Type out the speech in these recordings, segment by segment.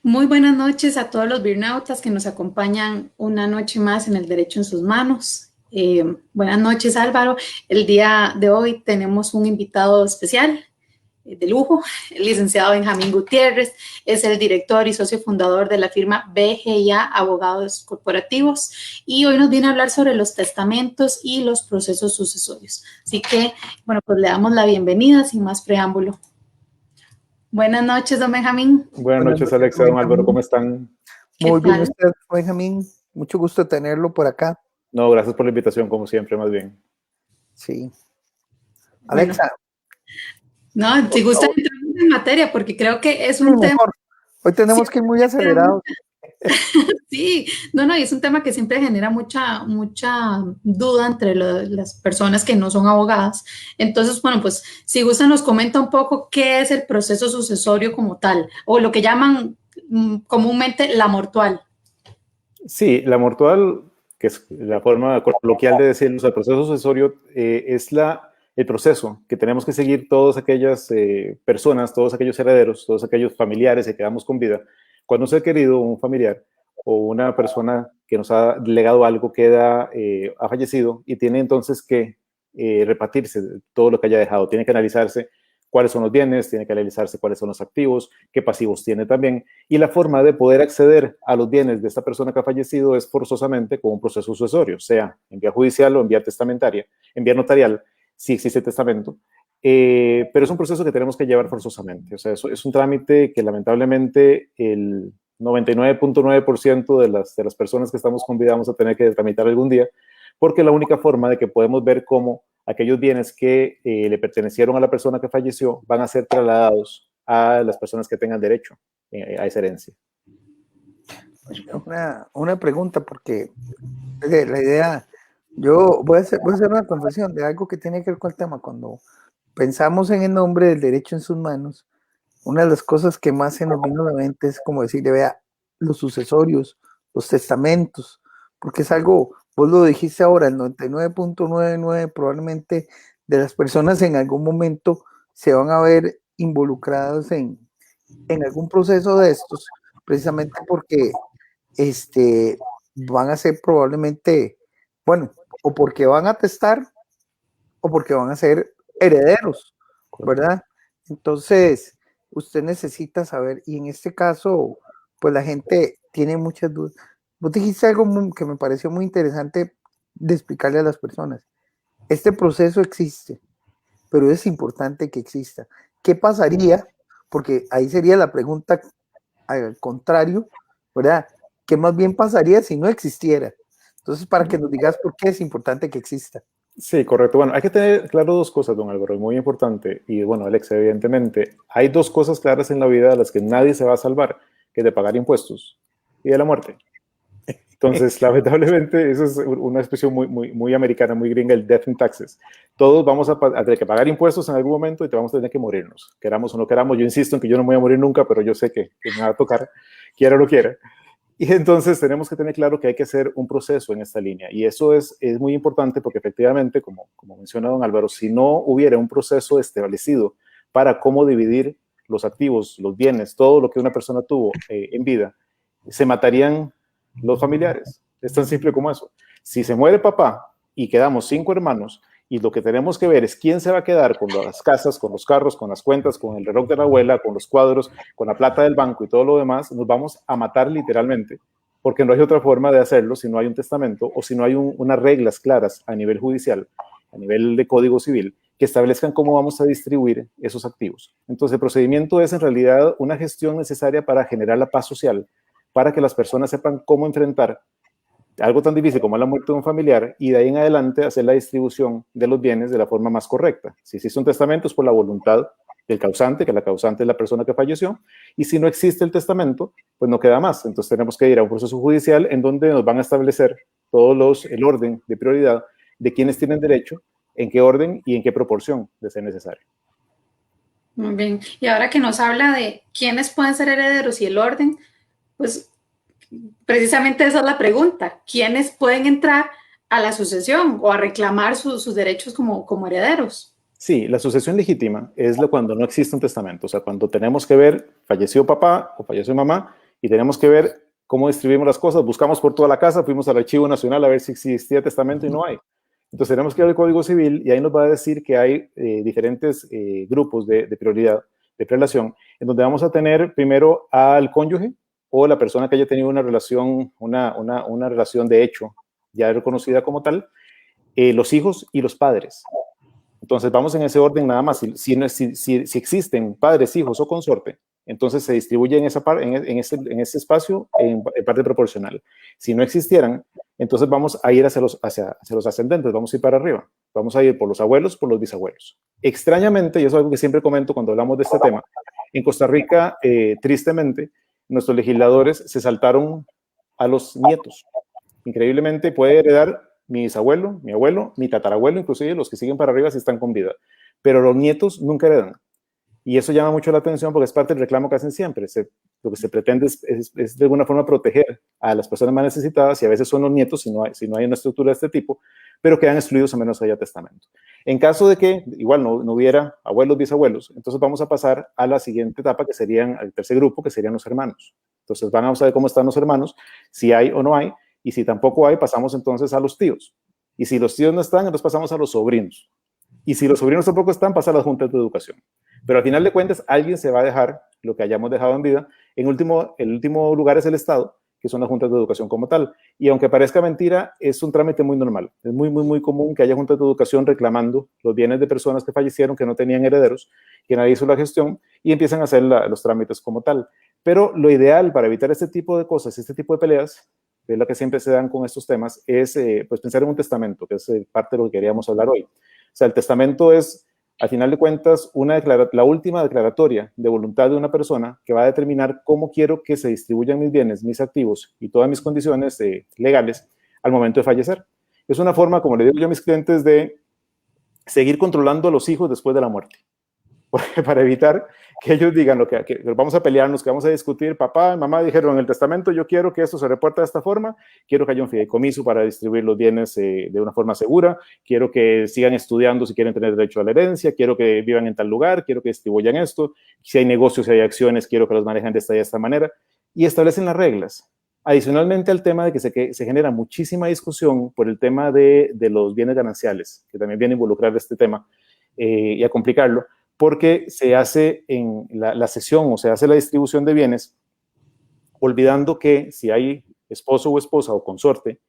Muy buenas noches a todos los birnautas que nos acompañan una noche más en el Derecho en sus manos. Buenas noches, Álvaro. El día de hoy tenemos un invitado especial de lujo, el licenciado Benjamín Gutiérrez. Es el director y socio fundador de la firma BGA Abogados Corporativos y hoy nos viene a hablar sobre los testamentos y los procesos sucesorios. Así que, bueno, pues le damos la bienvenida sin más preámbulo. Buenas noches, don Benjamín. Buenas Buenas noches, noches, Alexa, don Álvaro, ¿cómo están? ¿Qué muy bien tal? usted, Benjamín. Mucho gusto tenerlo por acá. No, gracias por la invitación, como siempre, más bien. Sí. Bueno, Alexa, no, por si gusta favor. entrar en materia, porque creo que es Sí, un tema, mejor. Hoy tenemos que ir siempre muy genera acelerados. sí, no, y es un tema que siempre genera mucha duda entre las personas que no son abogadas. Entonces, bueno, pues si gusta nos comenta un poco qué es el proceso sucesorio como tal, o lo que llaman comúnmente la mortual. Sí, la mortual, que es la forma coloquial de decirlo, o sea, el proceso sucesorio es el proceso que tenemos que seguir todas aquellas personas, todos aquellos herederos, todos aquellos familiares que quedamos con vida. Cuando un ser querido, un familiar o una persona que nos ha legado algo ha fallecido y tiene entonces que repartirse todo lo que haya dejado, tiene que analizarse cuáles son los bienes, tiene que analizarse cuáles son los activos, qué pasivos tiene también, y la forma de poder acceder a los bienes de esta persona que ha fallecido es forzosamente con un proceso sucesorio, sea en vía judicial o en vía testamentaria, en vía notarial, si existe testamento, pero es un proceso que tenemos que llevar forzosamente, o sea, es un trámite que lamentablemente el 99.9% de las personas que estamos con vida vamos a tener que tramitar algún día, porque es la única forma de que podemos ver cómo aquellos bienes que le pertenecieron a la persona que falleció van a ser trasladados a las personas que tengan derecho a esa herencia. Una pregunta, porque la idea, yo voy a hacer una confesión de algo que tiene que ver con el tema. Cuando pensamos en el nombre del derecho en sus manos, una de las cosas que más se nos vino a la mente es como decirle, vea, los sucesorios, los testamentos, porque es algo, vos lo dijiste ahora, el 99.99 probablemente de las personas en algún momento se van a ver involucradas en algún proceso de estos, precisamente porque van a ser probablemente, bueno, o porque van a testar o porque van a ser herederos, ¿verdad? Entonces, usted necesita saber, y en este caso, pues la gente tiene muchas dudas. Vos dijiste algo que me pareció muy interesante de explicarle a las personas. Este proceso existe, pero es importante que exista. ¿Qué pasaría? Porque ahí sería la pregunta al contrario, ¿verdad? ¿Qué más bien pasaría si no existiera? Entonces, para que nos digas por qué es importante que exista. Sí, correcto. Bueno, hay que tener claro dos cosas, don Álvaro, es muy importante. Y bueno, Alex, evidentemente, hay dos cosas claras en la vida de las que nadie se va a salvar, que es de pagar impuestos y de la muerte. Entonces, lamentablemente, esa es una expresión muy americana, muy gringa, el death in taxes. Todos vamos a tener que pagar impuestos en algún momento y te vamos a tener que morirnos, queramos o no queramos. Yo insisto en que yo no me voy a morir nunca, pero yo sé que me va a tocar, quiera o no quiera. Y entonces tenemos que tener claro que hay que hacer un proceso en esta línea. Y eso es muy importante porque efectivamente, como menciona don Álvaro, si no hubiera un proceso establecido para cómo dividir los activos, los bienes, todo lo que una persona tuvo en vida, se matarían los familiares. Es tan simple como eso. Si se muere papá y quedamos 5 hermanos, y lo que tenemos que ver es quién se va a quedar con las casas, con los carros, con las cuentas, con el reloj de la abuela, con los cuadros, con la plata del banco y todo lo demás, nos vamos a matar literalmente, porque no hay otra forma de hacerlo si no hay un testamento o si no hay unas reglas claras a nivel judicial, a nivel de código civil, que establezcan cómo vamos a distribuir esos activos. Entonces, el procedimiento es en realidad una gestión necesaria para generar la paz social, para que las personas sepan cómo enfrentar algo tan difícil como la muerte de un familiar y de ahí en adelante hacer la distribución de los bienes de la forma más correcta. Si existe un testamento es por la voluntad del causante, que la causante es la persona que falleció, y si no existe el testamento, pues no queda más. Entonces tenemos que ir a un proceso judicial en donde nos van a establecer el orden de prioridad de quienes tienen derecho, en qué orden y en qué proporción de ser necesario. Muy bien. Y ahora que nos habla de quiénes pueden ser herederos y el orden, pues precisamente esa es la pregunta. ¿Quiénes pueden entrar a la sucesión o a reclamar sus derechos como herederos? Sí, la sucesión legítima es cuando no existe un testamento, o sea, cuando tenemos que ver, falleció papá o falleció mamá y tenemos que ver cómo distribuimos las cosas. Buscamos por toda la casa, fuimos al Archivo Nacional a ver si existía testamento y no hay. Entonces tenemos que ver el Código Civil y ahí nos va a decir que hay diferentes grupos de prioridad, de prelación, en donde vamos a tener primero al cónyuge o la persona que haya tenido una relación, una relación de hecho ya reconocida como tal, los hijos y los padres. Entonces vamos en ese orden nada más. Si existen padres, hijos o consorte, entonces se distribuye en ese espacio en parte proporcional. Si no existieran, entonces vamos a ir hacia los ascendentes, vamos a ir para arriba. Vamos a ir por los abuelos, por los bisabuelos. Extrañamente, y eso es algo que siempre comento cuando hablamos de este tema, en Costa Rica, tristemente, nuestros legisladores se saltaron a los nietos. Increíblemente puede heredar mi bisabuelo, mi abuelo, mi tatarabuelo, inclusive los que siguen para arriba si están con vida. Pero los nietos nunca heredan. Y eso llama mucho la atención porque es parte del reclamo que hacen siempre. Lo que se pretende es de alguna forma proteger a las personas más necesitadas y a veces son los nietos si no hay una estructura de este tipo, pero quedan excluidos a menos que haya testamento. En caso de que igual no hubiera abuelos, bisabuelos, entonces vamos a pasar a la siguiente etapa que serían el tercer grupo, que serían los hermanos. Entonces vamos a ver cómo están los hermanos, si hay o no hay, y si tampoco hay, pasamos entonces a los tíos. Y si los tíos no están, entonces pasamos a los sobrinos. Y si los sobrinos tampoco están, pasa a las juntas de educación. Pero al final de cuentas, alguien se va a dejar lo que hayamos dejado en vida. El último lugar es el Estado, que son las juntas de educación como tal. Y aunque parezca mentira, es un trámite muy normal. Es muy, muy, muy común que haya juntas de educación reclamando los bienes de personas que fallecieron, que no tenían herederos, que nadie hizo la gestión, y empiezan a hacer los trámites como tal. Pero lo ideal para evitar este tipo de cosas, este tipo de peleas, que es lo que siempre se dan con estos temas, es pues pensar en un testamento, que es parte de lo que queríamos hablar hoy. O sea, el testamento es, al final de cuentas, la última declaratoria de voluntad de una persona que va a determinar cómo quiero que se distribuyan mis bienes, mis activos y todas mis condiciones legales al momento de fallecer. Es una forma, como le digo yo a mis clientes, de seguir controlando a los hijos después de la muerte. Para evitar que ellos digan que vamos a pelearnos, que vamos a discutir, papá y mamá dijeron en el testamento, yo quiero que esto se reporte de esta forma, quiero que haya un fideicomiso para distribuir los bienes de una forma segura, quiero que sigan estudiando si quieren tener derecho a la herencia, quiero que vivan en tal lugar, quiero que distribuyan esto, si hay negocios, si hay acciones, quiero que los manejen de esta manera, y establecen las reglas. Adicionalmente al tema de que se genera muchísima discusión por el tema de los bienes gananciales, que también viene a involucrar este tema y a complicarlo, porque se hace en la cesión o se hace la distribución de bienes, olvidando que si hay esposo o esposa o consorte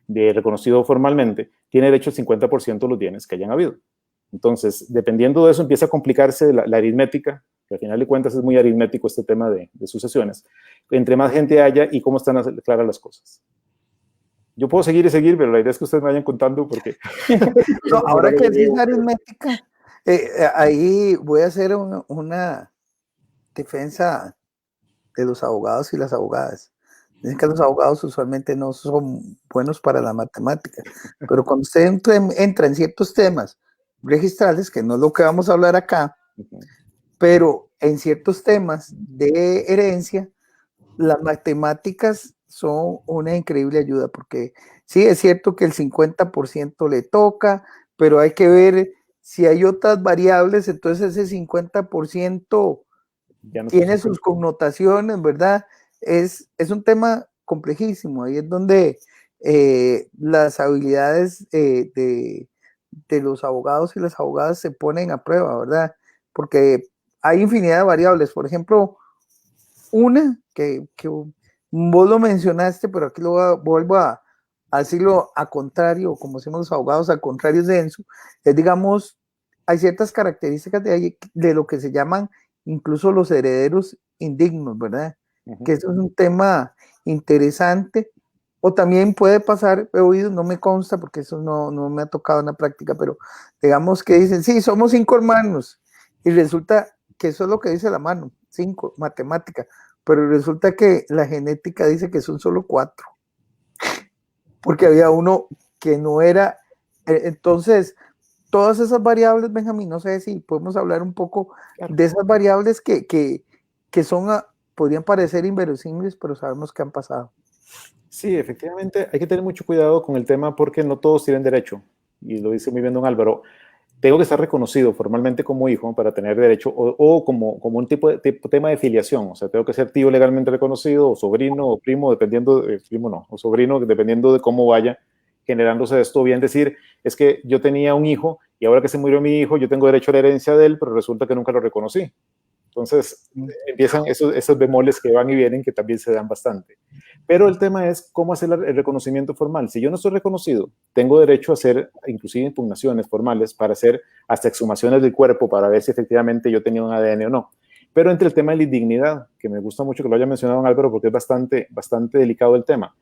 reconocido formalmente, tiene derecho al 50% de los bienes que hayan habido. Entonces, dependiendo de eso, empieza a complicarse la aritmética, que al final de cuentas es muy aritmético este tema de sucesiones. Entre más gente haya y cómo están claras las cosas. Yo puedo seguir y seguir, pero la idea es que ustedes me vayan contando porque... No, ahora que es aritmética, ahí voy a hacer una defensa de los abogados y las abogadas. Dicen que los abogados usualmente no son buenos para la matemática, pero cuando usted entra en ciertos temas registrales, que no es lo que vamos a hablar acá, pero en ciertos temas de herencia, las matemáticas son una increíble ayuda, porque sí, es cierto que el 50% le toca, pero hay que ver si hay otras variables, entonces ese 50% tiene sus connotaciones, ¿verdad? Es un tema complejísimo, ahí es donde las habilidades de los abogados y las abogadas se ponen a prueba, ¿verdad? Porque hay infinidad de variables, por ejemplo, una que vos lo mencionaste, pero aquí vuelvo a decirlo a contrario, como decimos los abogados, a contrario de Enzo, es, digamos, hay ciertas características de lo que se llaman incluso los herederos indignos, ¿verdad? Que eso es un tema interesante, o también puede pasar, he oído, no me consta porque eso no me ha tocado en la práctica, pero digamos que dicen, sí, somos 5 hermanos, y resulta que eso es lo que dice la mano, 5, matemática, pero resulta que la genética dice que son solo 4, porque había uno que no era, entonces, todas esas variables, Benjamín, no sé si podemos hablar un poco de esas variables que podrían parecer inverosímiles, pero sabemos que han pasado. Sí, efectivamente, hay que tener mucho cuidado con el tema porque no todos tienen derecho, y lo dice muy bien don Álvaro. tengo que estar reconocido formalmente como hijo para tener derecho, o como un tema de filiación, o sea, tengo que ser tío legalmente reconocido, o sobrino, o primo, dependiendo, primo no, o sobrino, dependiendo de cómo vaya generándose esto, bien decir, es que yo tenía un hijo, y ahora que se murió mi hijo, yo tengo derecho a la herencia de él, pero resulta que nunca lo reconocí. Entonces, empiezan esos bemoles que van y vienen, que también se dan bastante. Pero el tema es cómo hacer el reconocimiento formal. Si yo no estoy reconocido, tengo derecho a hacer inclusive impugnaciones formales para hacer hasta exhumaciones del cuerpo para ver si efectivamente yo tenía un ADN o no. Pero entre el tema de la indignidad, que me gusta mucho que lo haya mencionado don Álvaro porque es bastante delicado el tema.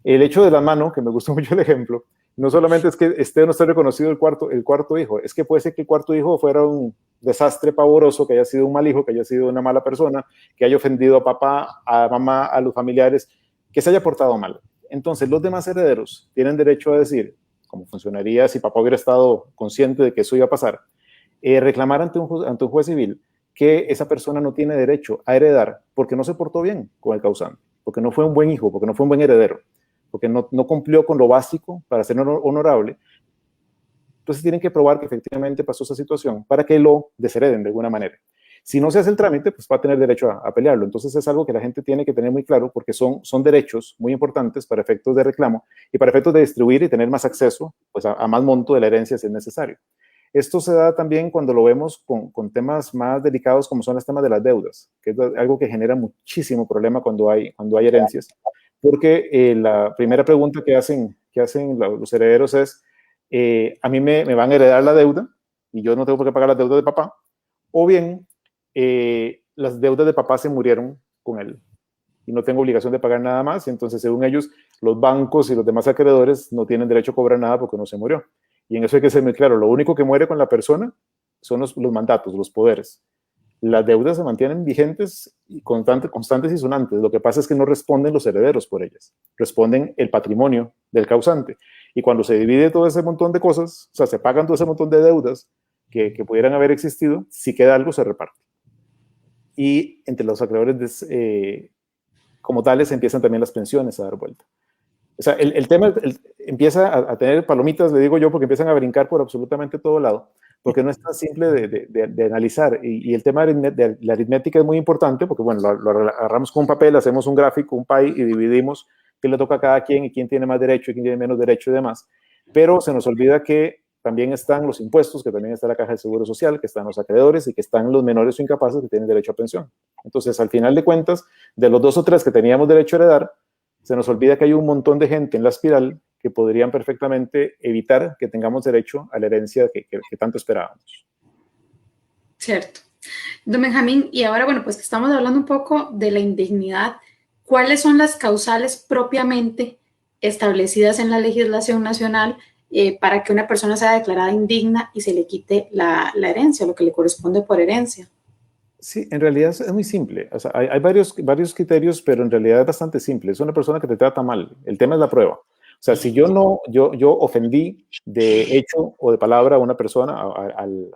El hecho de la mano, que me gusta mucho el ejemplo, no solamente es que esté o no esté reconocido el cuarto hijo, es que puede ser que el cuarto hijo fuera un desastre pavoroso, que haya sido un mal hijo, que haya sido una mala persona, que haya ofendido a papá, a mamá, a los familiares, que se haya portado mal. Entonces, los demás herederos tienen derecho a decir, como funcionaría si papá hubiera estado consciente de que eso iba a pasar, reclamar ante un juez civil que esa persona no tiene derecho a heredar porque no se portó bien con el causante, porque no fue un buen hijo, porque no fue un buen heredero, porque no cumplió con lo básico para ser honorable. Entonces tienen que probar que efectivamente pasó esa situación para que lo deshereden de alguna manera. Si no se hace el trámite, pues va a tener derecho a pelearlo. Entonces es algo que la gente tiene que tener muy claro porque son derechos muy importantes para efectos de reclamo y para efectos de distribuir y tener más acceso pues, a más monto de la herencia si es necesario. Esto se da también cuando lo vemos con temas más delicados como son los temas de las deudas, que es algo que genera muchísimo problema cuando hay herencias, porque la primera pregunta que hacen los herederos es, a mí me van a heredar la deuda y yo no tengo por qué pagar las deudas de papá, o bien las deudas de papá se murieron con él y no tengo obligación de pagar nada más, y entonces según ellos los bancos y los demás acreedores no tienen derecho a cobrar nada porque no se murió. Y en eso hay que ser muy claro, lo único que muere con la persona son los mandatos, los poderes. Las deudas se mantienen vigentes y constantes y sonantes. Lo que pasa es que no responden los herederos por ellas, responden el patrimonio del causante. Y cuando se divide todo ese montón de cosas, o sea, se pagan todo ese montón de deudas que pudieran haber existido, si queda algo se reparte. Y entre los acreedores como tales empiezan también las pensiones a dar vuelta. O sea, el tema empieza a tener palomitas, le digo yo, porque empiezan a brincar por absolutamente todo lado, porque no es tan simple de analizar. Y el tema de la aritmética es muy importante, porque bueno, lo agarramos con un papel, hacemos un gráfico, un pie, y dividimos qué le toca a cada quien y quién tiene más derecho y quién tiene menos derecho y demás. Pero se nos olvida que también están los impuestos, que también está la caja de seguro social, que están los acreedores y que están los menores o incapaces que tienen derecho a pensión. Entonces, al final de cuentas, de los 2 o 3 que teníamos derecho a heredar, se nos olvida que hay un montón de gente en la espiral que podrían perfectamente evitar que tengamos derecho a la herencia que tanto esperábamos. Cierto. Don Benjamín, y ahora, bueno, pues estamos hablando un poco de la indignidad. ¿Cuáles son las causales propiamente establecidas en la legislación nacional para que una persona sea declarada indigna y se le quite la herencia, lo que le corresponde por herencia? Sí, en realidad es muy simple. O sea, hay varios criterios, pero en realidad es bastante simple. Es una persona que te trata mal. El tema es la prueba. O sea, si yo ofendí de hecho o de palabra a una persona,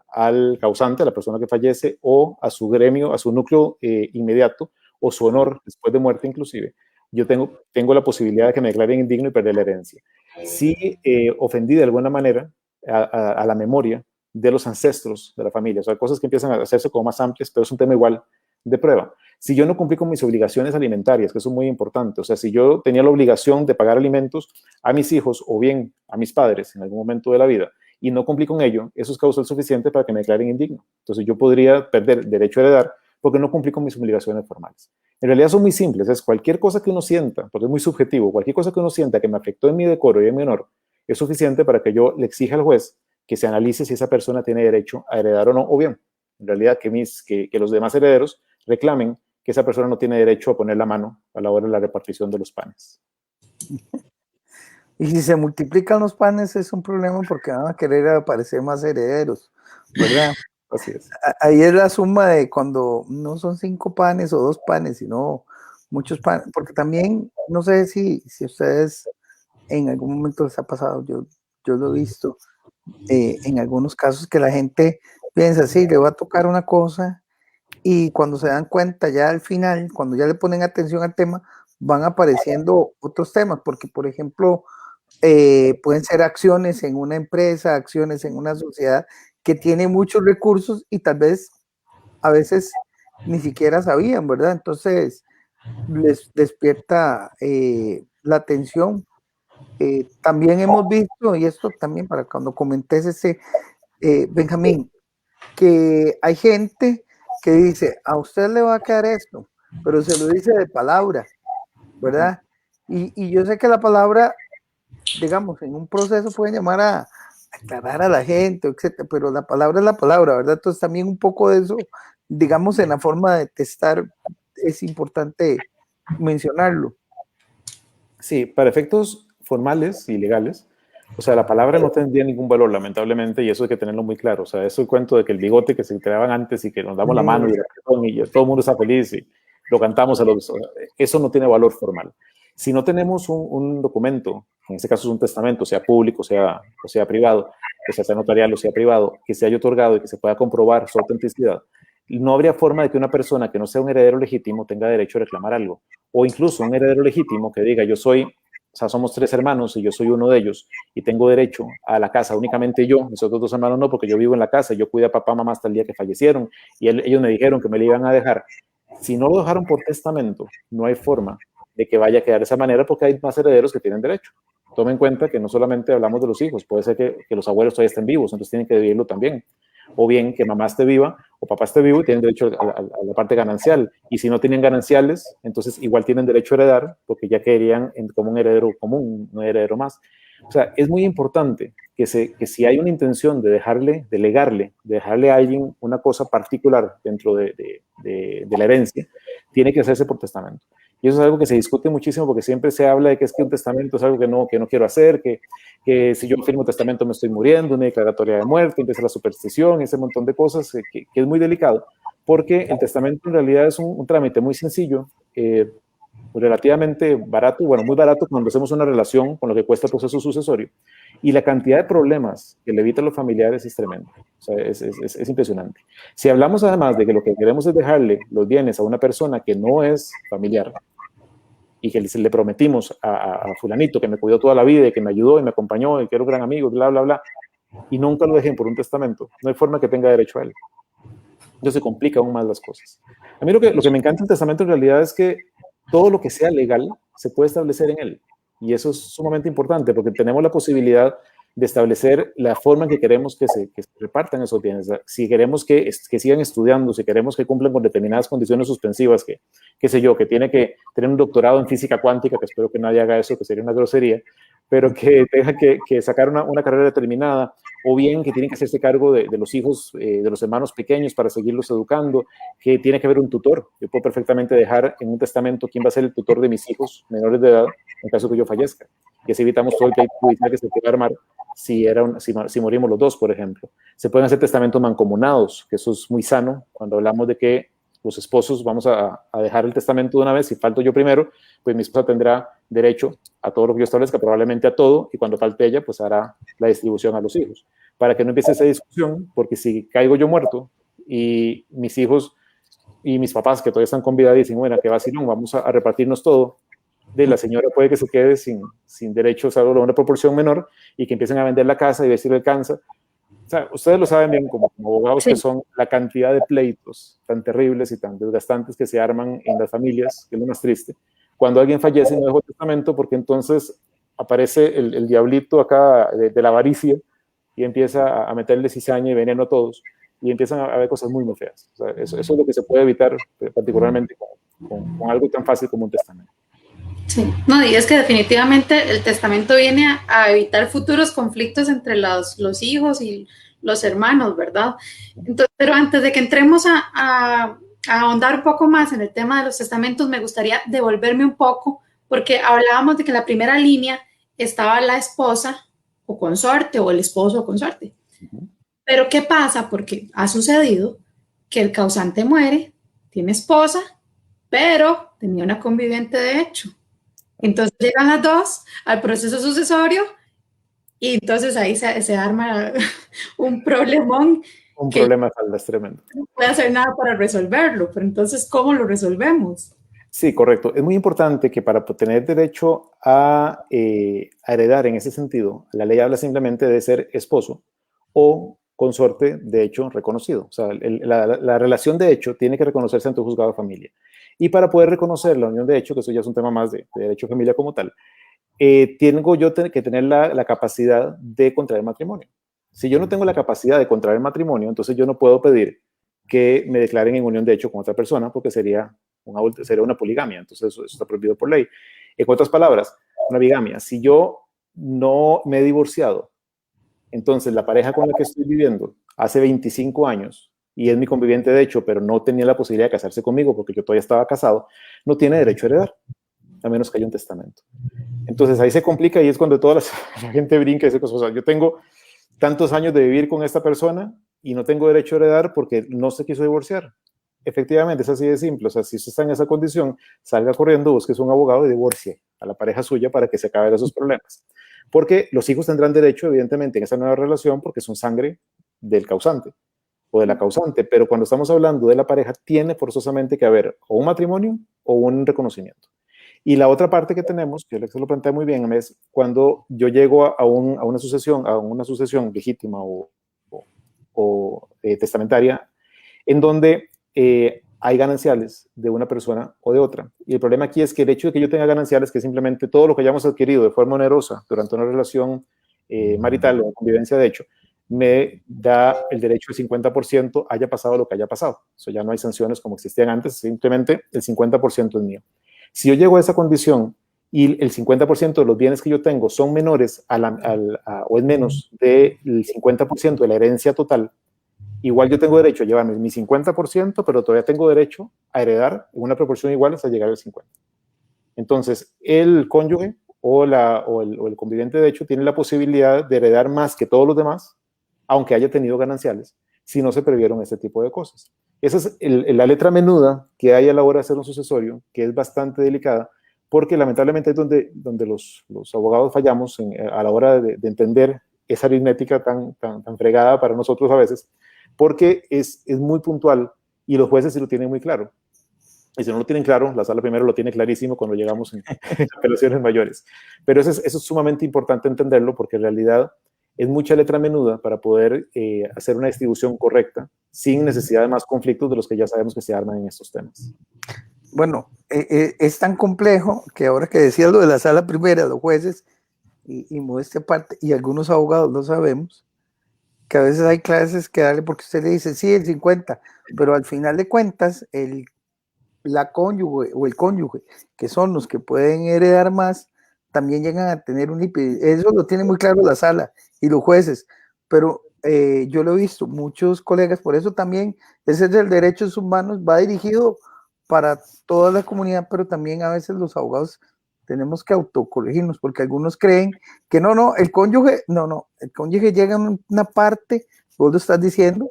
al causante, a la persona que fallece, o a su gremio, a su núcleo inmediato, o su honor después de muerte inclusive, yo tengo la posibilidad de que me declaren indigno y perder la herencia. Si ofendí de alguna manera a la memoria de los ancestros de la familia, o sea, cosas que empiezan a hacerse como más amplias, pero es un tema igual de prueba. Si yo no cumplí con mis obligaciones alimentarias, que eso es muy importante, o sea, si yo tenía la obligación de pagar alimentos a mis hijos o bien a mis padres en algún momento de la vida y no cumplí con ello, eso es causal suficiente para que me declaren indigno. Entonces yo podría perder derecho a heredar porque no cumplí con mis obligaciones formales. En realidad son muy simples, es cualquier cosa que uno sienta, porque es muy subjetivo, cualquier cosa que uno sienta que me afectó en mi decoro y en mi honor, es suficiente para que yo le exija al juez que se analice si esa persona tiene derecho a heredar o no, o bien, en realidad, que los demás herederos reclamen que esa persona no tiene derecho a poner la mano a la hora de la repartición de los panes. Y si se multiplican los panes es un problema porque van a querer aparecer más herederos, ¿verdad? Así es. Ahí es la suma de cuando no son 5 panes o 2 panes, sino muchos panes, porque también, no sé si ustedes en algún momento les ha pasado, yo lo he visto, en algunos casos que la gente piensa, sí, le va a tocar una cosa y cuando se dan cuenta ya al final, cuando ya le ponen atención al tema, van apareciendo otros temas, porque por ejemplo, pueden ser acciones en una empresa, acciones en una sociedad que tiene muchos recursos y tal vez a veces ni siquiera sabían, ¿verdad? Entonces les despierta la atención. También hemos visto, y esto también para cuando comentes ese, Benjamín, que hay gente que dice, a usted le va a quedar esto, pero se lo dice de palabra, ¿verdad? Y yo sé que la palabra, digamos, en un proceso pueden llamar a aclarar a la gente, etcétera, pero la palabra es la palabra, ¿verdad? Entonces también un poco de eso, digamos, en la forma de testar es importante mencionarlo. Sí, para efectos formales y legales, o sea, la palabra no tendría ningún valor, lamentablemente, y eso hay que tenerlo muy claro. O sea, eso el cuento de que el bigote que se creaban antes y que nos damos la mano y todo el mundo está feliz y lo cantamos a los... Eso no tiene valor formal. Si no tenemos un documento, en este caso es un testamento, sea público, o sea privado, o sea notarial o sea privado, que se haya otorgado y que se pueda comprobar su autenticidad, no habría forma de que una persona que no sea un heredero legítimo tenga derecho a reclamar algo. O incluso un heredero legítimo que diga, yo soy, o sea, somos 3 hermanos y yo soy uno de ellos y tengo derecho a la casa únicamente yo, mis otros 2 hermanos no, porque yo vivo en la casa, yo cuidé a papá, mamá hasta el día que fallecieron y ellos me dijeron que me le iban a dejar. Si no lo dejaron por testamento, no hay forma de que vaya a quedar de esa manera porque hay más herederos que tienen derecho. Tome en cuenta que no solamente hablamos de los hijos, puede ser que los abuelos todavía estén vivos, entonces tienen que dividirlo también. O bien que mamá esté viva o papá esté vivo y tienen derecho a la parte ganancial. Y si no tienen gananciales, entonces igual tienen derecho a heredar porque ya quedarían como un heredero común, un heredero más. O sea, es muy importante que si hay una intención de dejarle a alguien una cosa particular dentro de la herencia, tiene que hacerse por testamento. Y eso es algo que se discute muchísimo porque siempre se habla de que es que un testamento es algo que no quiero hacer, que si yo firmo testamento me estoy muriendo, una declaratoria de muerte, empieza la superstición, ese montón de cosas que es muy delicado, porque el testamento en realidad es un trámite muy sencillo, relativamente barato, bueno, muy barato cuando hacemos una relación con lo que cuesta el proceso sucesorio, y la cantidad de problemas que le evitan los familiares es tremenda, o sea, es impresionante. Si hablamos además de que lo que queremos es dejarle los bienes a una persona que no es familiar, y que le prometimos a fulanito que me cuidó toda la vida y que me ayudó y me acompañó y que era un gran amigo, bla, bla, bla, y nunca lo dejen por un testamento, no hay forma que tenga derecho a él. Entonces se complica aún más las cosas. A mí lo que me encanta del testamento en realidad es que todo lo que sea legal se puede establecer en él. Y eso es sumamente importante porque tenemos la posibilidad de establecer la forma en que queremos que se repartan esos bienes. Si queremos que sigan estudiando, si queremos que cumplan con determinadas condiciones suspensivas, qué sé yo, que tiene que tener un doctorado en física cuántica, que espero que nadie haga eso, que sería una grosería, pero que tenga que sacar una carrera determinada, o bien que tienen que hacerse cargo de los hijos, de los hermanos pequeños para seguirlos educando, que tiene que haber un tutor. Yo puedo perfectamente dejar en un testamento quién va a ser el tutor de mis hijos menores de edad en caso que yo fallezca. Y así evitamos todo el pleito judicial que se puede armar si morimos los dos, por ejemplo. Se pueden hacer testamentos mancomunados, que eso es muy sano cuando hablamos de que los esposos vamos a dejar el testamento de una vez. Si falto yo primero, pues mi esposa tendrá derecho a todo lo que yo establezca, probablemente a todo, y cuando falte ella, pues hará la distribución a los hijos. Para que no empiece esa discusión, porque si caigo yo muerto y mis hijos y mis papás que todavía están con vida dicen, bueno, ¿qué vacilón? Vamos a repartirnos todo. De la señora puede que se quede sin derechos a una proporción menor y que empiecen a vender la casa y ver si le alcanza. O sea, ustedes lo saben bien como abogados sí, que son la cantidad de pleitos tan terribles y tan desgastantes que se arman en las familias, que es lo más triste. Cuando alguien fallece y no dejó testamento, porque entonces aparece el diablito acá de la avaricia y empieza a meterle cizaña y veneno a todos y empiezan a haber cosas muy feas. O sea, eso es lo que se puede evitar, particularmente con algo tan fácil como un testamento. Sí, no, y es que definitivamente el testamento viene a evitar futuros conflictos entre los hijos y los hermanos, ¿verdad? Entonces, pero antes de que entremos a ahondar un poco más en el tema de los testamentos, me gustaría devolverme un poco, porque hablábamos de que en la primera línea estaba la esposa o consorte o el esposo o consorte. Pero ¿qué pasa? Porque ha sucedido que el causante muere, tiene esposa, pero tenía una conviviente de hecho. Entonces llegan las dos al proceso sucesorio y entonces ahí se arma un problemón. Un problema tremendo. No puede hacer nada para resolverlo, pero entonces, ¿cómo lo resolvemos? Sí, correcto. Es muy importante que para tener derecho a heredar en ese sentido, la ley habla simplemente de ser esposo o consorte de hecho reconocido. O sea, la relación de hecho tiene que reconocerse ante un juzgado de familia. Y para poder reconocer la unión de hecho, que eso ya es un tema más de derecho de familia como tal, tengo yo que tener la capacidad de contraer matrimonio. Si yo no tengo la capacidad de contraer matrimonio, entonces yo no puedo pedir que me declaren en unión de hecho con otra persona, porque sería una poligamia. Entonces eso está prohibido por ley. En otras palabras, una bigamia. Si yo no me he divorciado, entonces la pareja con la que estoy viviendo hace 25 años y es mi conviviente de hecho, pero no tenía la posibilidad de casarse conmigo porque yo todavía estaba casado, no tiene derecho a heredar, a menos que haya un testamento. Entonces ahí se complica y es cuando toda la gente brinca y dice cosas. O sea, yo tengo tantos años de vivir con esta persona y no tengo derecho a heredar porque no se quiso divorciar. Efectivamente, es así de simple. O sea, si usted está en esa condición, salga corriendo, busque un abogado y divorcie a la pareja suya para que se acaben esos problemas. Porque los hijos tendrán derecho, evidentemente, en esa nueva relación porque son sangre del causante o de la causante. Pero cuando estamos hablando de la pareja, tiene forzosamente que haber o un matrimonio o un reconocimiento. Y la otra parte que tenemos, que Alex lo plantea muy bien, es cuando yo llego a una sucesión legítima o testamentaria, en donde hay gananciales de una persona o de otra. Y el problema aquí es que el hecho de que yo tenga gananciales, que simplemente todo lo que hayamos adquirido de forma onerosa durante una relación marital o convivencia de hecho, me da el derecho al 50%, haya pasado lo que haya pasado. Eso ya no hay sanciones como existían antes, simplemente el 50% es mío. Si yo llego a esa condición y el 50% de los bienes que yo tengo son menores o es menos del 50% de la herencia total, igual yo tengo derecho a llevarme mi 50%, pero todavía tengo derecho a heredar en una proporción igual hasta llegar al 50%. Entonces, el cónyuge o el conviviente de hecho tiene la posibilidad de heredar más que todos los demás, aunque haya tenido gananciales, si no se previeron este tipo de cosas. Esa es la letra menuda que hay a la hora de hacer un sucesorio, que es bastante delicada, porque lamentablemente es donde los abogados fallamos a la hora de entender esa aritmética tan fregada para nosotros a veces, porque es muy puntual y los jueces sí lo tienen muy claro. Y si no lo tienen claro, la sala primero lo tiene clarísimo cuando llegamos en apelaciones mayores. Pero eso es sumamente importante entenderlo porque en realidad es mucha letra menuda para poder hacer una distribución correcta sin necesidad de más conflictos de los que ya sabemos que se arman en estos temas. Bueno, es tan complejo que ahora que decías lo de la sala primera, los jueces y modestia aparte, y algunos abogados lo sabemos, que a veces hay clases que darle porque usted le dice, sí, el 50, pero al final de cuentas, la cónyuge o el cónyuge, que son los que pueden heredar más, también llegan a tener un límite. Eso lo tiene muy claro la sala y los jueces, pero yo lo he visto, muchos colegas, por eso también ese del derechos humanos va dirigido para toda la comunidad, pero también a veces los abogados tenemos que autocorregirnos, porque algunos creen que el cónyuge llega a una parte, vos lo estás diciendo,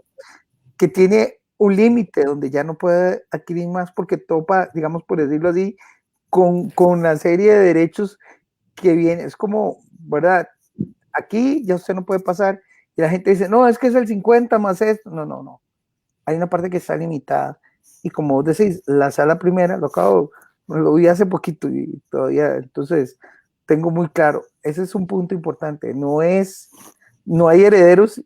que tiene un límite donde ya no puede adquirir más porque topa, digamos, por decirlo así, con una serie de derechos que viene, es como, ¿verdad? Aquí ya usted no puede pasar y la gente dice, no, es que es el 50 más esto, no, hay una parte que está limitada y como vos decís, la sala primera, lo vi hace poquito y todavía, entonces tengo muy claro, ese es un punto importante, no hay herederos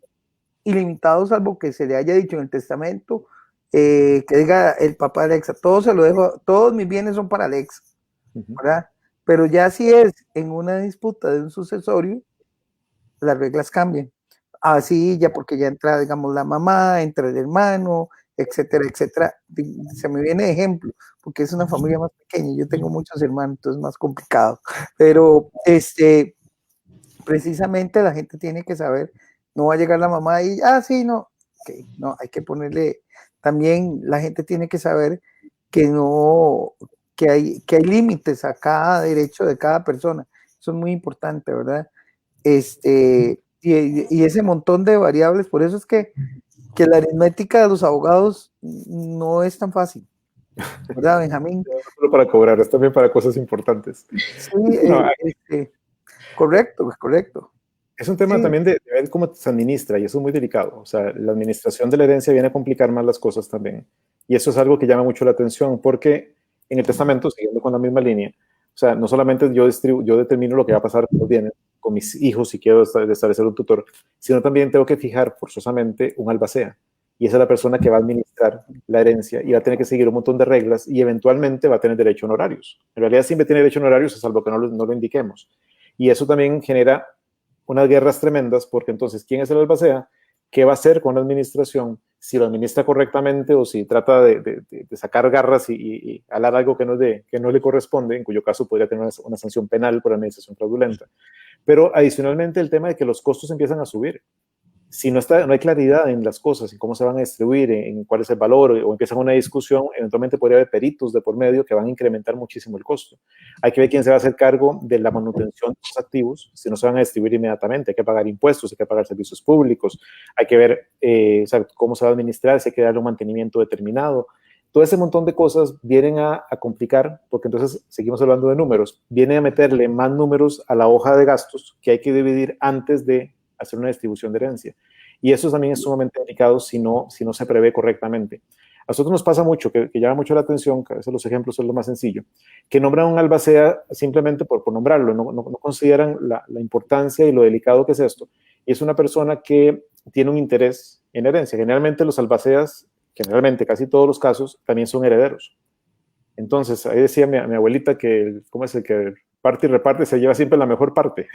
ilimitados salvo que se le haya dicho en el testamento que diga el papá de Alexa, todo se lo dejo, todos mis bienes son para Alexa, ¿verdad? Pero ya si es en una disputa de un sucesorio, las reglas cambian. Así ya porque ya entra, digamos, la mamá, entra el hermano, etcétera, etcétera. Se me viene de ejemplo, porque es una familia más pequeña, yo tengo muchos hermanos, entonces es más complicado. Pero precisamente la gente tiene que saber, no va a llegar la mamá y, sí, no, okay, no, hay que ponerle, también la gente tiene que saber que hay límites a cada derecho de cada persona, eso es muy importante, ¿verdad? Y ese montón de variables, por eso es que la aritmética de los abogados no es tan fácil, ¿verdad, Benjamín? No solo para cobrar, es también para cosas importantes. Sí, correcto. Es un tema también de ver cómo se administra y eso es muy delicado. O sea, la administración de la herencia viene a complicar más las cosas también. Y eso es algo que llama mucho la atención porque en el testamento, siguiendo con la misma línea, o sea, no solamente yo determino lo que va a pasar con los bienes, con mis hijos si quiero establecer un tutor, sino también tengo que fijar forzosamente un albacea. Y esa es la persona que va a administrar la herencia y va a tener que seguir un montón de reglas y eventualmente va a tener derecho a honorarios. En realidad siempre tiene derecho a honorarios, salvo que no lo indiquemos. Y eso también genera unas guerras tremendas, porque entonces, ¿quién es el albacea? ¿Qué va a hacer con la administración? Si lo administra correctamente o si trata de sacar garras y alar algo que no le corresponde, en cuyo caso podría tener una sanción penal por administración fraudulenta. Pero adicionalmente el tema de que los costos empiezan a subir. Si no hay claridad en las cosas, en cómo se van a distribuir, en cuál es el valor, o empiezan una discusión, eventualmente podría haber peritos de por medio que van a incrementar muchísimo el costo. Hay que ver quién se va a hacer cargo de la manutención de los activos, si no se van a distribuir inmediatamente, hay que pagar impuestos, hay que pagar servicios públicos, hay que ver cómo se va a administrar, si hay que darle un mantenimiento determinado. Todo ese montón de cosas vienen a complicar, porque entonces seguimos hablando de números, viene a meterle más números a la hoja de gastos que hay que dividir antes de hacer una distribución de herencia. Y eso también es sumamente delicado si no se prevé correctamente. A nosotros nos pasa mucho, que llama mucho la atención, que a veces los ejemplos son lo más sencillo, que nombran un albacea simplemente por nombrarlo, no consideran la importancia y lo delicado que es esto. Y es una persona que tiene un interés en herencia. Generalmente los albaceas, casi todos los casos, también son herederos. Entonces, ahí decía mi abuelita que, ¿cómo es el que parte y reparte? Se lleva siempre la mejor parte.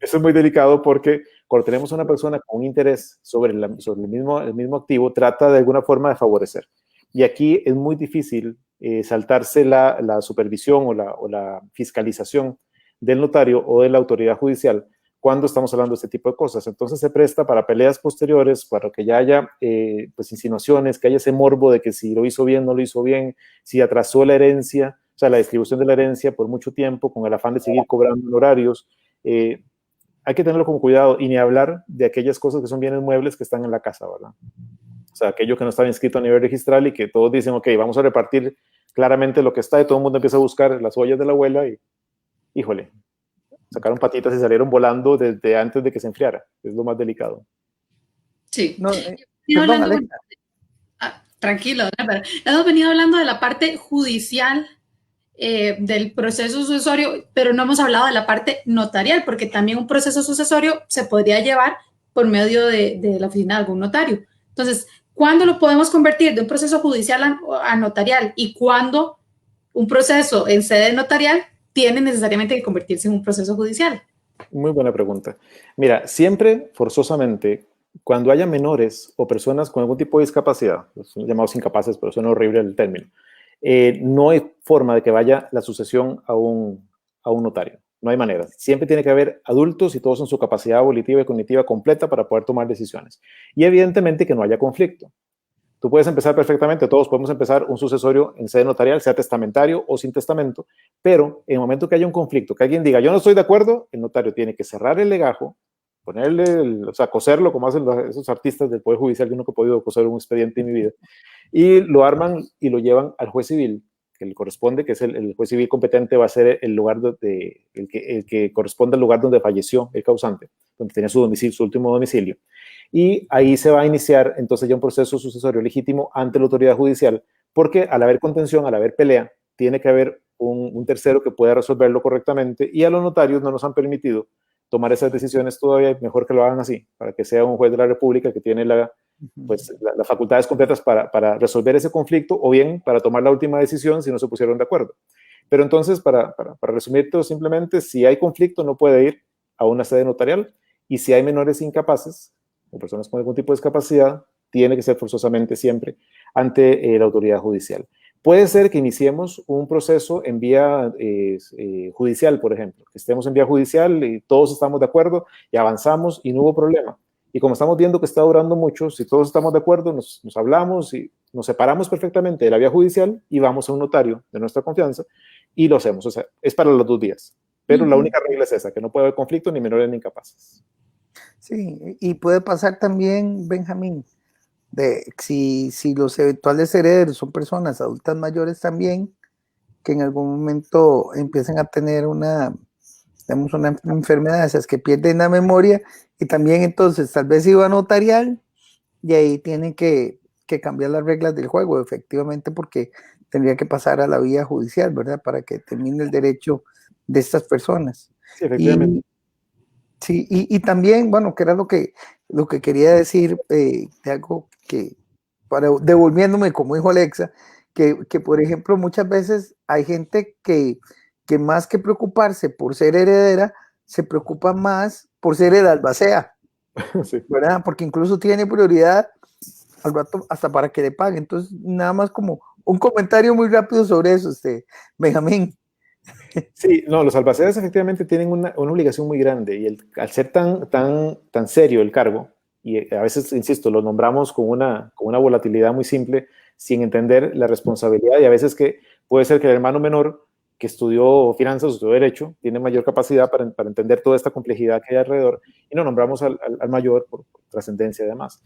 Eso es muy delicado porque cuando tenemos a una persona con un interés sobre el mismo activo, trata de alguna forma de favorecer. Y aquí es muy difícil saltarse la supervisión o la fiscalización del notario o de la autoridad judicial cuando estamos hablando de este tipo de cosas. Entonces se presta para peleas posteriores, para que ya haya pues insinuaciones, que haya ese morbo de que si lo hizo bien, no lo hizo bien, si atrasó la herencia, o sea, la distribución de la herencia por mucho tiempo, con el afán de seguir cobrando honorarios. Hay que tenerlo con cuidado y ni hablar de aquellas cosas que son bienes muebles que están en la casa, ¿verdad? O sea, aquello que no estaba inscrito a nivel registral y que todos dicen, ok, vamos a repartir claramente lo que está y todo el mundo empieza a buscar las ollas de la abuela y, híjole, sacaron patitas y salieron volando desde antes de que se enfriara. Es lo más delicado. Sí. No, perdón, tranquilo, pero hemos venido hablando de la parte judicial del proceso sucesorio, pero no hemos hablado de la parte notarial, porque también un proceso sucesorio se podría llevar por medio de la oficina de algún notario. Entonces, ¿cuándo lo podemos convertir de un proceso judicial a notarial? ¿Y cuándo un proceso en sede notarial tiene necesariamente que convertirse en un proceso judicial? Muy buena pregunta. Mira, siempre forzosamente, cuando haya menores o personas con algún tipo de discapacidad, son llamados incapaces, pero suena horrible el término, no hay forma de que vaya la sucesión a un notario. No hay manera. Siempre tiene que haber adultos y todos en su capacidad volitiva y cognitiva completa para poder tomar decisiones. Y evidentemente que no haya conflicto. Tú puedes empezar perfectamente, todos podemos empezar un sucesorio en sede notarial, sea testamentario o sin testamento, pero en el momento que haya un conflicto, que alguien diga, yo no estoy de acuerdo, el notario tiene que cerrar el legajo, coserlo como hacen esos artistas del Poder Judicial. Yo nunca he podido coser un expediente en mi vida. Y lo arman y lo llevan al juez civil, que le corresponde, que es el juez civil competente, va a ser el lugar el que corresponde al lugar donde falleció el causante, donde tenía su domicilio, su último domicilio. Y ahí se va a iniciar entonces ya un proceso sucesorio legítimo ante la autoridad judicial, porque al haber contención, al haber pelea, tiene que haber un tercero que pueda resolverlo correctamente, y a los notarios no nos han permitido tomar esas decisiones todavía. Mejor que lo hagan así, para que sea un juez de la República que tiene las facultades completas para resolver ese conflicto, o bien para tomar la última decisión si no se pusieron de acuerdo. Pero entonces, para resumirte simplemente, si hay conflicto no puede ir a una sede notarial, y si hay menores incapaces o personas con algún tipo de discapacidad, tiene que ser forzosamente siempre ante la autoridad judicial. Puede ser que iniciemos un proceso en vía judicial, por ejemplo, que estemos en vía judicial y todos estamos de acuerdo y avanzamos y no hubo problema. Y como estamos viendo que está durando mucho, si todos estamos de acuerdo, nos hablamos y nos separamos perfectamente de la vía judicial y vamos a un notario de nuestra confianza y lo hacemos. O sea, es para las dos vías. Pero la única regla es esa, que no puede haber conflicto ni menores ni incapaces. Sí, y puede pasar también, Benjamín, si los eventuales herederos son personas adultas mayores también, que en algún momento empiezan a tener una enfermedad de esas que pierden la memoria, y también entonces tal vez iba a notarial y ahí tienen que cambiar las reglas del juego, efectivamente, porque tendría que pasar a la vía judicial, ¿verdad? Para que termine el derecho de estas personas. Sí, efectivamente. Sí, y también, bueno, que era lo que quería decir, de algo que, para, devolviéndome, como dijo Alexa, que por ejemplo muchas veces hay gente que más que preocuparse por ser heredera, se preocupa más por ser el albacea, Sí. ¿verdad? Porque incluso tiene prioridad al rato hasta para que le pague. Entonces, nada más como un comentario muy rápido sobre eso, Benjamín. Sí, no, los albaceas efectivamente tienen una obligación muy grande y al ser tan serio el cargo, y a veces, insisto, lo nombramos con una volatilidad muy simple, sin entender la responsabilidad y a veces que puede ser que el hermano menor que estudió finanzas, estudió derecho, tiene mayor capacidad para entender toda esta complejidad que hay alrededor y no nombramos al mayor por trascendencia y demás.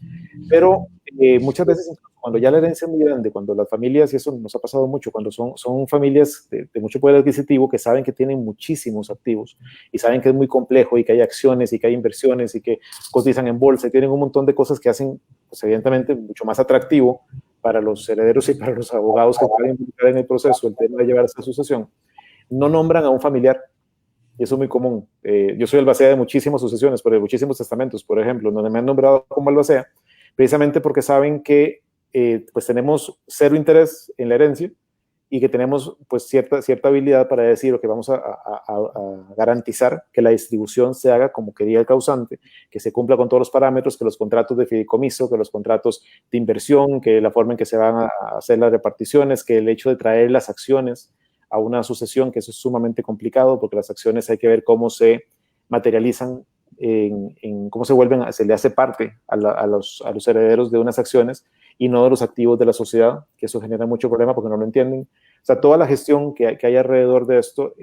Pero muchas veces cuando ya la herencia es muy grande, cuando las familias, y eso nos ha pasado mucho, cuando son familias de mucho poder adquisitivo que saben que tienen muchísimos activos y saben que es muy complejo y que hay acciones y que hay inversiones y que cotizan en bolsa y tienen un montón de cosas que hacen, pues evidentemente, mucho más atractivo para los herederos y para los abogados que pueden involucrar en el proceso el tema de llevar esta sucesión, no nombran a un familiar. Y eso es muy común. Yo soy albacea de muchísimas sucesiones, pero de muchísimos testamentos, por ejemplo, donde me han nombrado como albacea, precisamente porque saben que pues tenemos cero interés en la herencia y que tenemos pues cierta habilidad para decir que vamos a garantizar que la distribución se haga como quería el causante, que se cumpla con todos los parámetros, que los contratos de fideicomiso, que los contratos de inversión, que la forma en que se van a hacer las reparticiones, que el hecho de traer las acciones a una sucesión, que eso es sumamente complicado porque las acciones hay que ver cómo se materializan, cómo se vuelven, se le hace parte a los herederos de unas acciones y no de los activos de la sociedad, que eso genera mucho problema porque no lo entienden. O sea, toda la gestión que hay alrededor de esto,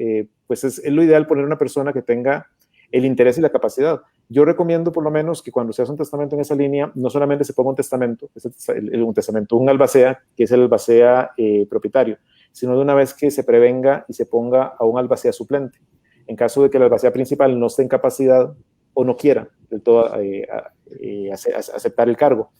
pues es lo ideal poner una persona que tenga el interés y la capacidad. Yo recomiendo por lo menos que cuando se hace un testamento en esa línea, no solamente se ponga un testamento, un testamento, un albacea, que es el albacea propietario, sino de una vez que se prevenga y se ponga a un albacea suplente. En caso de que el albacea principal no esté en capacidad o no quiera del todo aceptar el cargo.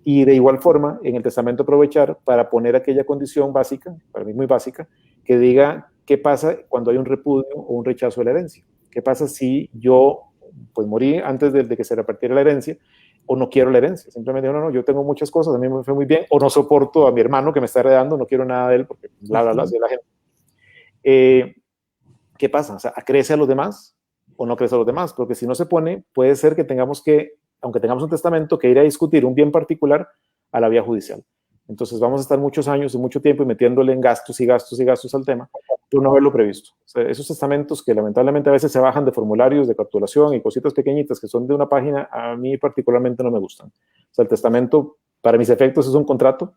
Y de igual forma, en el testamento aprovechar para poner aquella condición básica, para mí muy básica, que diga qué pasa cuando hay un repudio o un rechazo de la herencia. ¿Qué pasa si yo pues morí antes de que se repartiera la herencia o no quiero la herencia? Simplemente no, yo tengo muchas cosas, a mí me fue muy bien, o no soporto a mi hermano que me está heredando, no quiero nada de él porque así es la gente. ¿Qué pasa? O sea, ¿crece a los demás o no crece a los demás? Porque si no se pone, puede ser que tengamos que, aunque tengamos un testamento, que ir a discutir un bien particular a la vía judicial. Entonces vamos a estar muchos años y mucho tiempo metiéndole en gastos y gastos y gastos al tema por no haberlo previsto. O sea, esos testamentos que lamentablemente a veces se bajan de formularios de cartulación y cositas pequeñitas que son de una página, a mí particularmente no me gustan. O sea, el testamento, para mis efectos, es un contrato,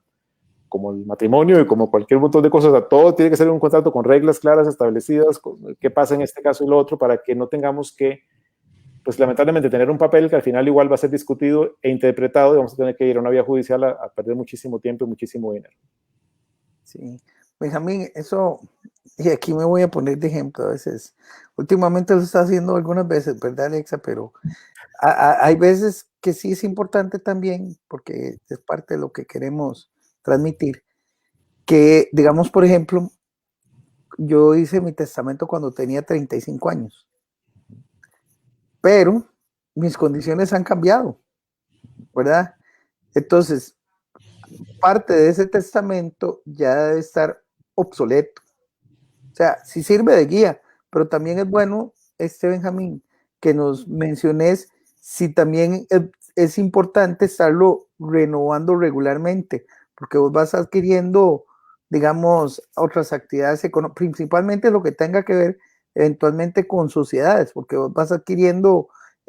como el matrimonio y como cualquier montón de cosas, o sea, todo tiene que ser un contrato con reglas claras establecidas, qué pasa en este caso y lo otro, para que no tengamos que, pues lamentablemente, tener un papel que al final igual va a ser discutido e interpretado y vamos a tener que ir a una vía judicial a perder muchísimo tiempo y muchísimo dinero. Sí, Benjamín, eso, y aquí me voy a poner de ejemplo a veces. Últimamente lo está haciendo algunas veces, ¿verdad, Alexa? Pero hay veces que sí es importante también, porque es parte de lo que queremos transmitir, que digamos, por ejemplo, yo hice mi testamento cuando tenía 35 años, pero mis condiciones han cambiado, ¿verdad? Entonces, parte de ese testamento ya debe estar obsoleto. O sea, sí sirve de guía, pero también es bueno, Benjamín, que nos menciones si también es importante estarlo renovando regularmente, porque vos vas adquiriendo, digamos, otras actividades económicas, principalmente lo que tenga que ver eventualmente con sociedades, porque vos vas adquiriendo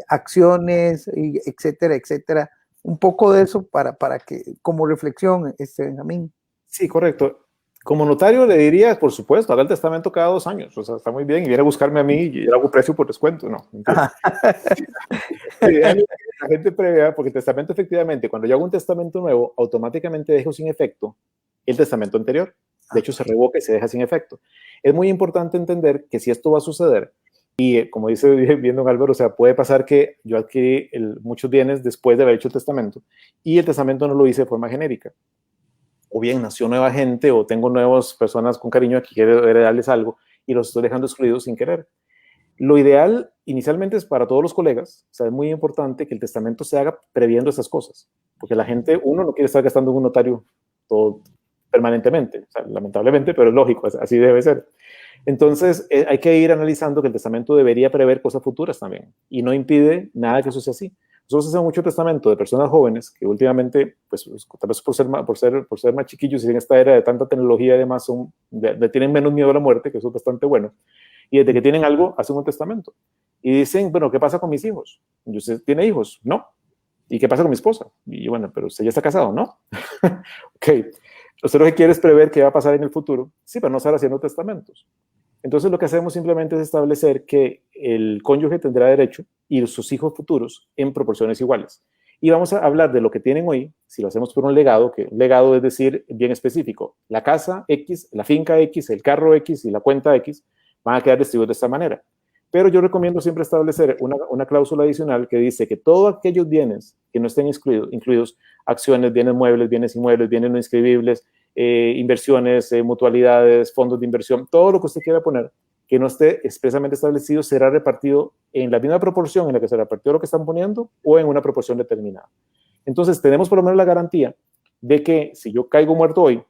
acciones, y etcétera, etcétera. Un poco de eso para que, como reflexión, Benjamín. Sí, correcto. Como notario le diría, por supuesto, haga el testamento cada 2 años, o sea, está muy bien, y viene a buscarme a mí y yo hago precio por descuento, no. La gente prevea, porque el testamento efectivamente, cuando yo hago un testamento nuevo, automáticamente dejo sin efecto el testamento anterior. De hecho, se revoca y se deja sin efecto. Es muy importante entender que si esto va a suceder, y como dice bien don Álvaro, o sea, puede pasar que yo adquirí muchos bienes después de haber hecho el testamento, y el testamento no lo hice de forma genérica. O bien nació nueva gente o tengo nuevas personas con cariño que quiero heredarles algo y los estoy dejando excluidos sin querer. Lo ideal inicialmente es para todos los colegas, o sea, es muy importante que el testamento se haga previendo esas cosas, porque la gente, uno no quiere estar gastando en un notario todo permanentemente, o sea, lamentablemente, pero es lógico, así debe ser. Entonces, hay que ir analizando que el testamento debería prever cosas futuras también, y no impide nada que eso sea así. Nosotros hacemos mucho testamento de personas jóvenes que últimamente, pues tal vez por ser más chiquillos y en esta era de tanta tecnología, además, tienen menos miedo a la muerte, que eso es bastante bueno. Y desde que tienen algo, hacen un testamento. Y dicen, bueno, ¿qué pasa con mis hijos? ¿Y usted tiene hijos? No. ¿Y qué pasa con mi esposa? Y bueno, pero usted ya está casado, ¿no? Ok. Usted lo que quiere es prever qué va a pasar en el futuro. Sí, pero no estar haciendo testamentos. Entonces lo que hacemos simplemente es establecer que el cónyuge tendrá derecho y sus hijos futuros en proporciones iguales. Y vamos a hablar de lo que tienen hoy, si lo hacemos por un legado, que un legado es decir bien específico, la casa X, la finca X, el carro X y la cuenta X van a quedar distribuidos de esta manera. Pero yo recomiendo siempre establecer una cláusula adicional que dice que todos aquellos bienes que no estén incluidos acciones, bienes muebles, bienes inmuebles, bienes no inscribibles, inversiones, mutualidades, fondos de inversión, todo lo que usted quiera poner, que no esté expresamente establecido, será repartido en la misma proporción en la que se repartió lo que están poniendo o en una proporción determinada. Entonces, tenemos por lo menos la garantía de que si yo caigo muerto hoy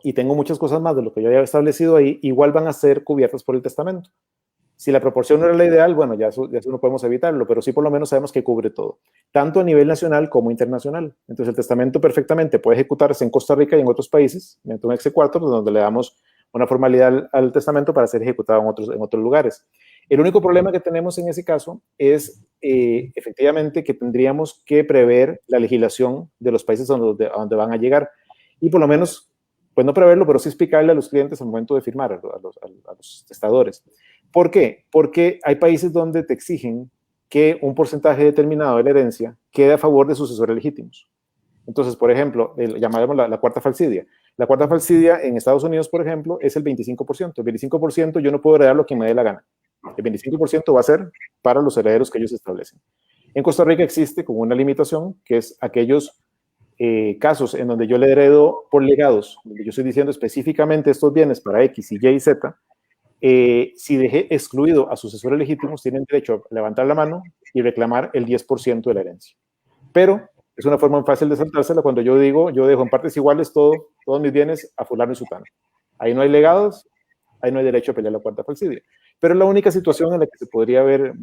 y tengo muchas cosas más de lo que yo había establecido ahí, igual van a ser cubiertas por el testamento. Si la proporción no era la ideal, bueno, ya eso no podemos evitarlo, pero sí por lo menos sabemos que cubre todo, tanto a nivel nacional como internacional. Entonces el testamento perfectamente puede ejecutarse en Costa Rica y en otros países, mediante un exequatur, donde le damos una formalidad al testamento para ser ejecutado en otros lugares. El único problema que tenemos en ese caso es efectivamente que tendríamos que prever la legislación de los países a donde van a llegar y por lo menos, pues no preverlo, pero sí explicarle a los clientes al momento de firmar, a los testadores. ¿Por qué? Porque hay países donde te exigen que un porcentaje determinado de la herencia quede a favor de sucesores legítimos. Entonces, por ejemplo, llamaremos la cuarta falsidia. La cuarta falsidia en Estados Unidos, por ejemplo, es el 25%. El 25% yo no puedo heredar lo que me dé la gana. El 25% va a ser para los herederos que ellos establecen. En Costa Rica existe como una limitación, que es aquellos casos en donde yo le heredo por legados, donde yo estoy diciendo específicamente estos bienes para X y Y y Z, si dejé excluido a sucesores legítimos, tienen derecho a levantar la mano y reclamar el 10% de la herencia. Pero es una forma fácil de saltársela cuando yo digo, yo dejo en partes iguales todos mis bienes a fulano y sutano. Ahí no hay legados, ahí no hay derecho a pelear la cuarta falsidia. Pero es la única situación en la que se podría ver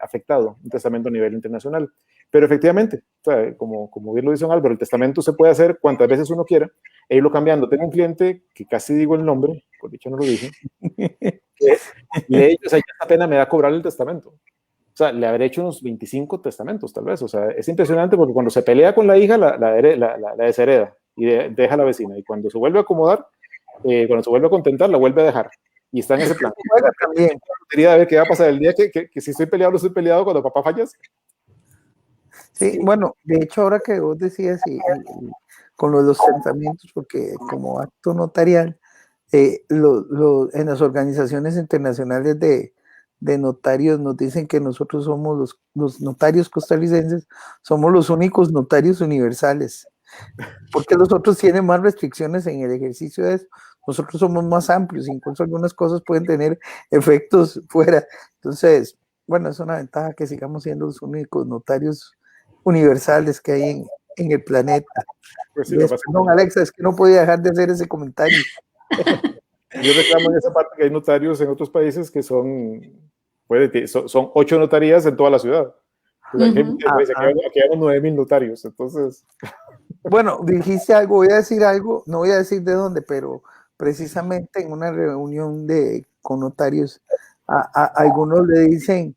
afectado un testamento a nivel internacional. Pero efectivamente, o sea, como bien lo dice don Álvaro, el testamento se puede hacer cuantas veces uno quiera e irlo cambiando. Tengo un cliente que casi digo el nombre, por dicho no lo dije, o sea, esta pena me da cobrar el testamento. O sea, le habré hecho unos 25 testamentos, tal vez. O sea, es impresionante porque cuando se pelea con la hija, la deshereda y deja a la vecina. Y cuando se vuelve a acomodar, cuando se vuelve a contentar, la vuelve a dejar. Y está en ese plan. También. Quería ver qué va a pasar el día que si estoy peleado o no estoy peleado cuando papá fallece. Sí, bueno, de hecho, ahora que vos decías con los testamentos, porque como acto notarial, en las organizaciones internacionales de notarios nos dicen que nosotros somos los notarios costarricenses, somos los únicos notarios universales, porque los otros tienen más restricciones en el ejercicio de eso. Nosotros somos más amplios, incluso algunas cosas pueden tener efectos fuera. Entonces, bueno, es una ventaja que sigamos siendo los únicos notarios universales que hay en el planeta. Pues sí, Perdón, Alexa, es que no podía dejar de hacer ese comentario. Yo reclamo en esa parte que hay notarios en otros países que son 8 notarías en toda la ciudad. Pues aquí hay 9,000 notarios, entonces... Bueno, dijiste algo, voy a decir algo, no voy a decir de dónde, pero precisamente en una reunión con notarios, a algunos le dicen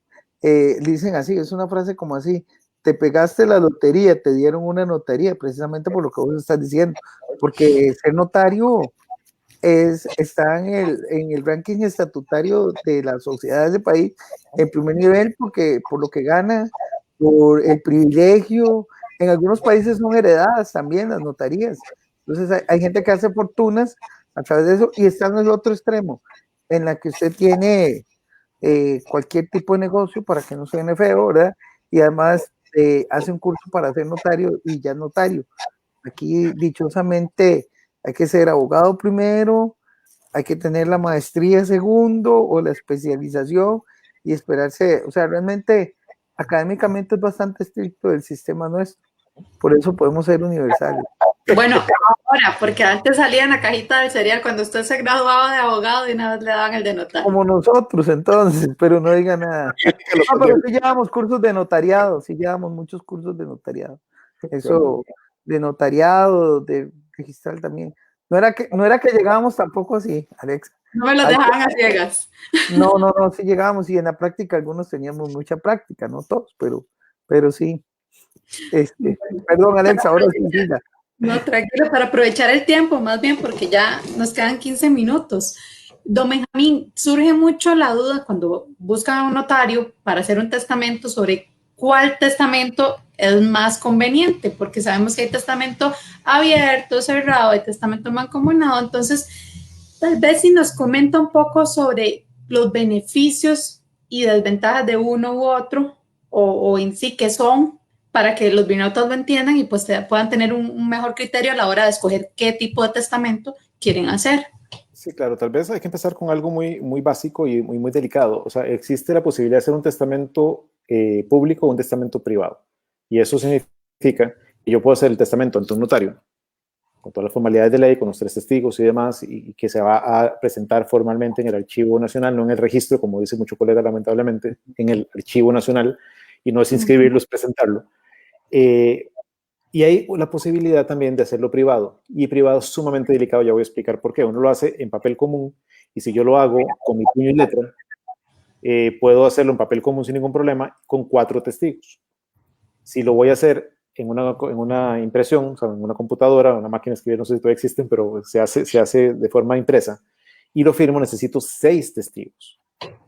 así, es una frase como así: te pegaste la lotería, te dieron una notaría, precisamente por lo que vos estás diciendo, porque ser notario está en el ranking estatutario de las sociedades de país en primer nivel, porque por lo que gana, por el privilegio. En algunos países son heredadas también las notarías. Entonces hay gente que hace fortunas a través de eso, y está en el otro extremo, en la que usted tiene cualquier tipo de negocio, para que no suene feo, ¿verdad? Y además hace un curso para ser notario y ya es notario. Aquí dichosamente hay que ser abogado primero, hay que tener la maestría segundo o la especialización, y esperarse, o sea, realmente académicamente es bastante estricto el sistema nuestro, por eso podemos ser universales. Bueno, ahora, porque antes salía en la cajita del cereal, cuando usted se graduaba de abogado y una vez le daban el de notario. Como nosotros entonces, pero no diga nada. No, pero sí llevamos cursos de notariado, sí llevamos muchos cursos de notariado. Eso, de notariado, de registral también. No era que llegábamos tampoco así, Alexa. No me los dejaban a ciegas. No, sí llegábamos y en la práctica algunos teníamos mucha práctica, no todos, pero sí. Perdón, Alexa, ahora sí diga. No, tranquilo, para aprovechar el tiempo, más bien, porque ya nos quedan 15 minutos. Don Benjamín, surge mucho la duda cuando buscan a un notario para hacer un testamento sobre cuál testamento es más conveniente, porque sabemos que hay testamento abierto, cerrado, hay testamento mancomunado. Entonces, tal vez si nos comenta un poco sobre los beneficios y desventajas de uno u otro, o en sí qué son, para que los birnautas lo entiendan y pues puedan tener un mejor criterio a la hora de escoger qué tipo de testamento quieren hacer. Sí, claro, tal vez hay que empezar con algo muy básico y muy delicado. O sea, existe la posibilidad de hacer un testamento público o un testamento privado. Y eso significa que yo puedo hacer el testamento ante un notario, con todas las formalidades de ley, con los 3 testigos y demás, y que se va a presentar formalmente en el Archivo Nacional, no en el registro, como dice mucho colega, lamentablemente, en el Archivo Nacional, y no es inscribirlo, es presentarlo. Y hay la posibilidad también de hacerlo privado, y privado es sumamente delicado, ya voy a explicar por qué. Uno lo hace en papel común, y si yo lo hago con mi puño y letra, puedo hacerlo en papel común sin ningún problema, con 4 testigos. Si lo voy a hacer en una impresión, o sea, en una computadora, una máquina de escribir, no sé si todavía existen, pero se hace de forma impresa, y lo firmo, necesito 6 testigos.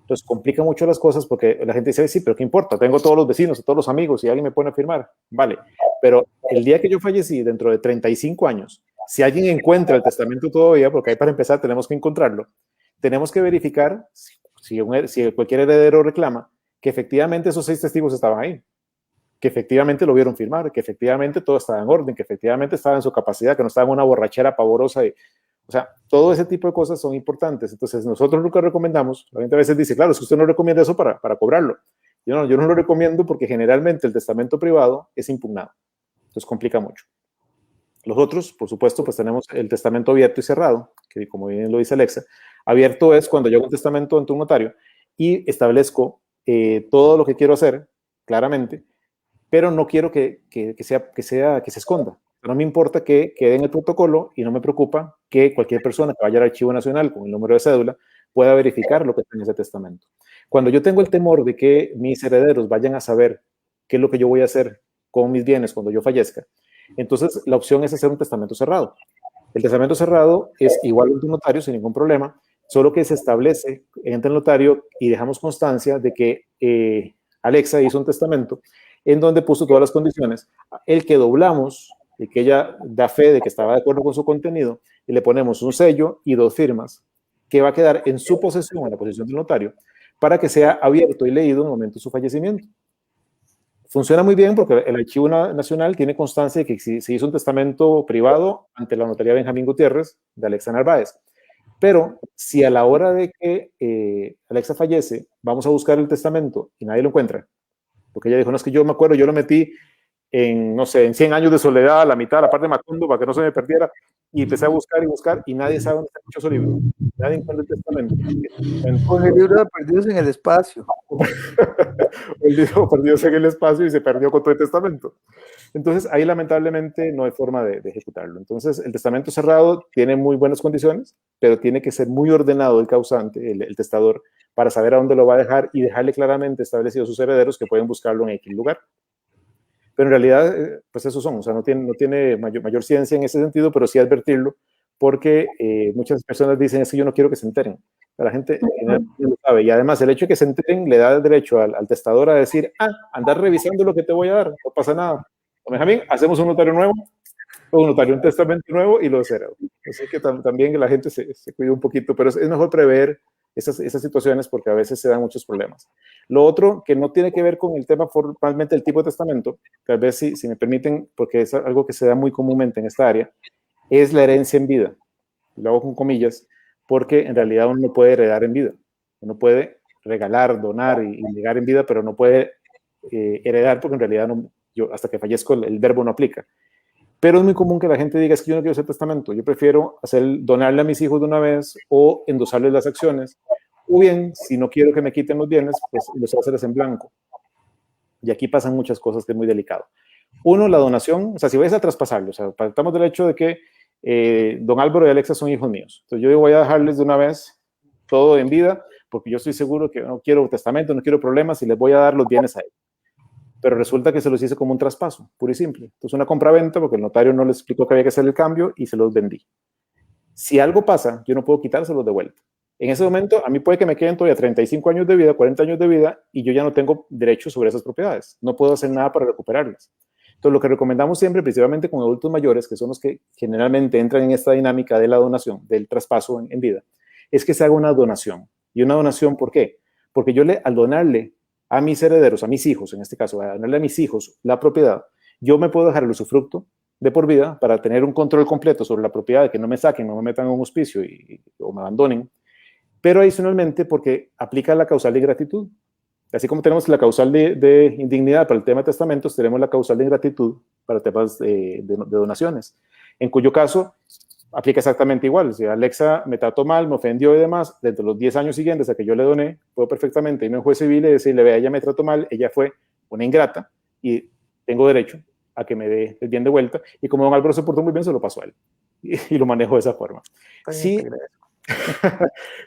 Entonces complica mucho las cosas porque la gente dice, sí, pero ¿qué importa? Tengo todos los vecinos, todos los amigos y alguien me pone a firmar. Vale, pero el día que yo fallecí, dentro de 35 años, si alguien encuentra el testamento todavía, porque ahí para empezar tenemos que encontrarlo, tenemos que verificar, si cualquier heredero reclama, que efectivamente esos 6 testigos estaban ahí, que efectivamente lo vieron firmar, que efectivamente todo estaba en orden, que efectivamente estaba en su capacidad, que no estaba en una borrachera pavorosa. O sea, todo ese tipo de cosas son importantes. Entonces, nosotros lo que recomendamos, la gente a veces dice, claro, es que usted no recomienda eso para cobrarlo. Yo no lo recomiendo porque generalmente el testamento privado es impugnado. Entonces, complica mucho. Los otros, por supuesto, pues tenemos el testamento abierto y cerrado, que como bien lo dice Alexa. Abierto es cuando yo hago un testamento ante un notario y establezco todo lo que quiero hacer, claramente, pero no quiero que se esconda. No me importa que quede en el protocolo y no me preocupa que cualquier persona que vaya al Archivo Nacional con el número de cédula pueda verificar lo que está en ese testamento. Cuando yo tengo el temor de que mis herederos vayan a saber qué es lo que yo voy a hacer con mis bienes cuando yo fallezca, entonces la opción es hacer un testamento cerrado. El testamento cerrado es igual ante un notario sin ningún problema, solo que se establece entre el notario y dejamos constancia de que Alexa hizo un testamento en donde puso todas las condiciones, el que doblamos, y que ella da fe de que estaba de acuerdo con su contenido, y le ponemos un sello y 2 firmas, que va a quedar en su posesión, en la posesión del notario, para que sea abierto y leído en el momento de su fallecimiento. Funciona muy bien porque el Archivo Nacional tiene constancia de que se hizo un testamento privado ante la notaría Benjamín Gutiérrez de Alexa Narváez. Pero si a la hora de que Alexa fallece, vamos a buscar el testamento y nadie lo encuentra, porque ella dijo, no, es que yo me acuerdo, yo lo metí en, no sé, en 100 años de soledad, a la mitad, a la parte de Macondo, para que no se me perdiera, y empecé a buscar, y nadie sabe dónde está el dichoso libro. Nadie encuentra el testamento. Entonces, Con el libro de Perdidos en el Espacio. el libro perdióse en el espacio y se perdió con todo el testamento. Entonces, ahí lamentablemente no hay forma de ejecutarlo. Entonces, el testamento cerrado tiene muy buenas condiciones, pero tiene que ser muy ordenado el causante, el testador, para saber a dónde lo va a dejar y dejarle claramente establecido a sus herederos que pueden buscarlo en X lugar. Pero en realidad, pues esos son, o sea, no tiene mayor ciencia en ese sentido, pero sí advertirlo, porque muchas personas dicen, es que yo no quiero que se enteren. La gente no lo sabe, y además el hecho de que se enteren le da el derecho al testador a decir, andar revisando lo que te voy a dar, no pasa nada. Benjamín, hacemos un notario nuevo, un testamento nuevo y lo desheredo. Así que también que la gente se cuide un poquito, pero es mejor prever esas situaciones porque a veces se dan muchos problemas. Lo otro que no tiene que ver con el tema formalmente del tipo de testamento, tal vez si me permiten, porque es algo que se da muy comúnmente en esta área, es la herencia en vida. Lo hago con comillas, porque en realidad uno no puede heredar en vida. Uno puede regalar, donar y legar en vida, pero no puede heredar porque en realidad no, yo hasta que fallezco el verbo no aplica. Pero es muy común que la gente diga, es que yo no quiero hacer testamento, yo prefiero donarle a mis hijos de una vez o endosarles las acciones, o bien, si no quiero que me quiten los bienes, pues los hacerles en blanco. Y aquí pasan muchas cosas que es muy delicado. Uno, la donación, o sea, si vais a traspasarlo, o sea, partamos del hecho de que don Álvaro y Alexa son hijos míos. Entonces yo digo, voy a dejarles de una vez todo en vida, porque yo estoy seguro que no quiero testamento, no quiero problemas y les voy a dar los bienes a ellos. Pero resulta que se los hice como un traspaso, puro y simple. Entonces una compra-venta, porque el notario no les explicó que había que hacer el cambio y se los vendí. Si algo pasa, yo no puedo quitárselos de vuelta. En ese momento, a mí puede que me queden todavía 35 años de vida, 40 años de vida, y yo ya no tengo derecho sobre esas propiedades. No puedo hacer nada para recuperarlas. Entonces, lo que recomendamos siempre, principalmente con adultos mayores, que son los que generalmente entran en esta dinámica de la donación, del traspaso en vida, es que se haga una donación. ¿Y una donación por qué? Porque yo al donarle a mis herederos, a mis hijos, en este caso, a donarle a mis hijos la propiedad, yo me puedo dejar el usufructo de por vida para tener un control completo sobre la propiedad, de que no me saquen, no me metan en un hospicio o me abandonen, pero adicionalmente porque aplica la causal de ingratitud. Así como tenemos la causal de indignidad para el tema de testamentos, tenemos la causal de ingratitud para temas de donaciones, en cuyo caso aplica exactamente igual. Si Alexa me trató mal, me ofendió y demás, dentro de los 10 años siguientes a que yo le doné, puedo perfectamente irme a un juez civil y decirle, vea, ella me trató mal, ella fue una ingrata y tengo derecho a que me dé el bien de vuelta. Y como don Álvaro se portó muy bien, se lo pasó a él y lo manejo de esa forma. Sí.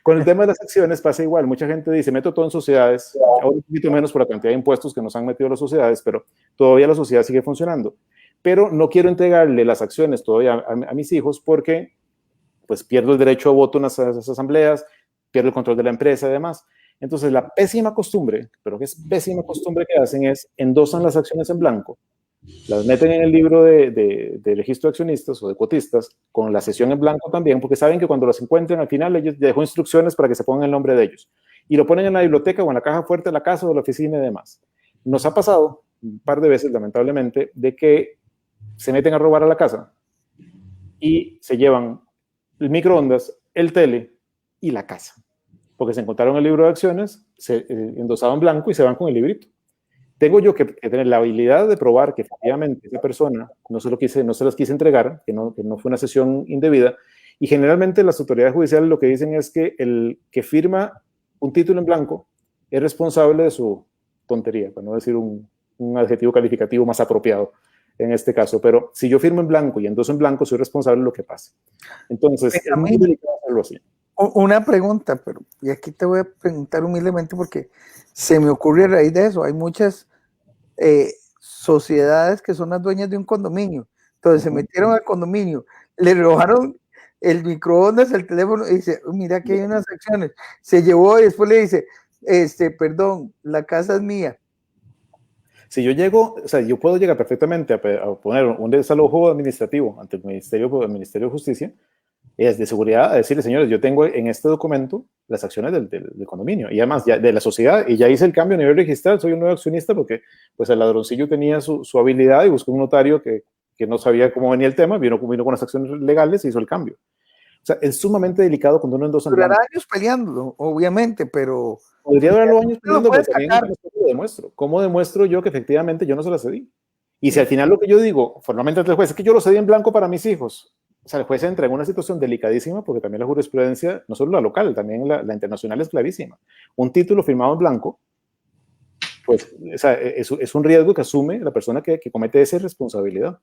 Con el tema de las acciones pasa igual. Mucha gente dice, meto todo en sociedades, ahora un poquito menos por la cantidad de impuestos que nos han metido las sociedades, pero todavía la sociedad sigue funcionando. Pero no quiero entregarle las acciones todavía a mis hijos porque pues pierdo el derecho a voto en esas asambleas, pierdo el control de la empresa y demás. Entonces la pésima costumbre, pero que es pésima costumbre que hacen es endosan las acciones en blanco, las meten en el libro de registro de accionistas o de cuotistas, con la sesión en blanco también, porque saben que cuando las encuentren al final ellos dejó instrucciones para que se pongan el nombre de ellos. Y lo ponen en la biblioteca o en la caja fuerte de la casa o de la oficina y demás. Nos ha pasado un par de veces, lamentablemente, de que se meten a robar a la casa y se llevan el microondas, el tele y la casa. Porque se encontraron el libro de acciones, endosado en blanco y se van con el librito. Tengo yo que tener la habilidad de probar que efectivamente esa persona no se las quise entregar, que no fue una sesión indebida, y generalmente las autoridades judiciales lo que dicen es que el que firma un título en blanco es responsable de su tontería, para no decir un adjetivo calificativo más apropiado en este caso, pero si yo firmo en blanco y endoso en blanco, soy responsable de lo que pase. Entonces, es muy delicado hacerlo así. Una pregunta, pero y aquí te voy a preguntar humildemente porque se me ocurre a raíz de eso. Hay muchas sociedades que son las dueñas de un condominio. Entonces se metieron al condominio, le robaron el microondas, el teléfono y dice, mira que hay unas acciones. Se llevó y después le dice, perdón, la casa es mía. Si yo llego, o sea, yo puedo llegar perfectamente a poner un desalojo administrativo ante el Ministerio de Justicia, es de seguridad, a decirle, señores, yo tengo en este documento las acciones del condominio y además ya de la sociedad, y ya hice el cambio a nivel registral, soy un nuevo accionista porque pues el ladroncillo tenía su habilidad y buscó un notario que no sabía cómo venía el tema, vino con las acciones legales y hizo el cambio. O sea, es sumamente delicado cuando uno endosa en blanco. Durará años peleándolo, obviamente, pero... Podría durar los años peleando, pero también lo demuestro. ¿Cómo demuestro yo que efectivamente yo no se la cedí? Y si al final lo que yo digo, formalmente ante el juez, es que yo lo cedí en blanco para mis hijos, o sea, el juez entra en una situación delicadísima porque también la jurisprudencia, no solo la local, también la internacional es clarísima. Un título firmado en blanco, pues o sea, es un riesgo que asume la persona que comete esa irresponsabilidad.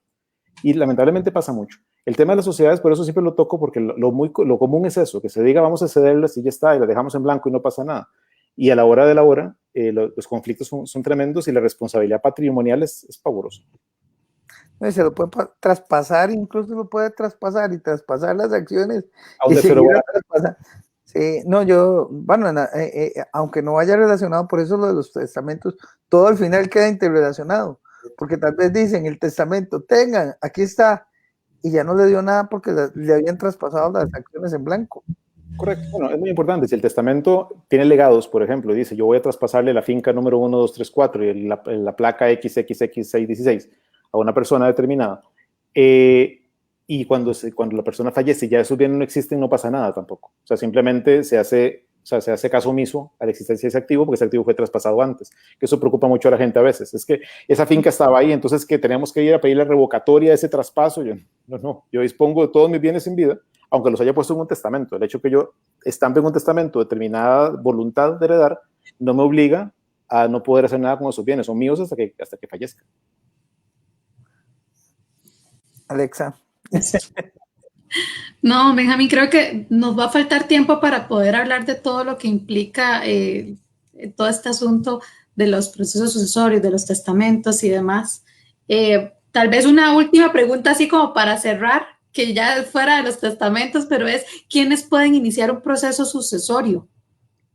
Y lamentablemente pasa mucho. El tema de las sociedades, por eso siempre lo toco, porque lo común es eso, que se diga vamos a cederlas y ya está, y las dejamos en blanco y no pasa nada. Y a la hora de la hora, los conflictos son tremendos y la responsabilidad patrimonial es pavorosa. Se lo puede traspasar, incluso lo puede traspasar y traspasar las acciones. Sí, no, bueno, aunque no vaya relacionado, por eso lo de los testamentos, todo al final queda interrelacionado, porque tal vez dicen el testamento, tengan, aquí está, y ya no le dio nada porque le habían traspasado las acciones en blanco. Correcto, bueno, es muy importante, si el testamento tiene legados, por ejemplo, dice yo voy a traspasarle la finca número 1, 2, 3, 4 y la placa XXX616 a una persona determinada, y cuando la persona fallece ya esos bienes no existen, no pasa nada tampoco. O sea, simplemente se hace O sea, se hace caso omiso a la existencia de ese activo porque ese activo fue traspasado antes, que eso preocupa mucho a la gente a veces. Es que esa finca estaba ahí, entonces que tenemos que ir a pedir la revocatoria de ese traspaso. Yo dispongo de todos mis bienes en vida, aunque los haya puesto en un testamento. El hecho que yo estampe en un testamento determinada voluntad de heredar no me obliga a no poder hacer nada con esos bienes. Son míos hasta que fallezca. Alexa. No, Benjamín, creo que nos va a faltar tiempo para poder hablar de todo lo que implica todo este asunto de los procesos sucesorios, de los testamentos y demás. Tal vez una última pregunta así como para cerrar, que ya es fuera de los testamentos, pero es, ¿quiénes pueden iniciar un proceso sucesorio?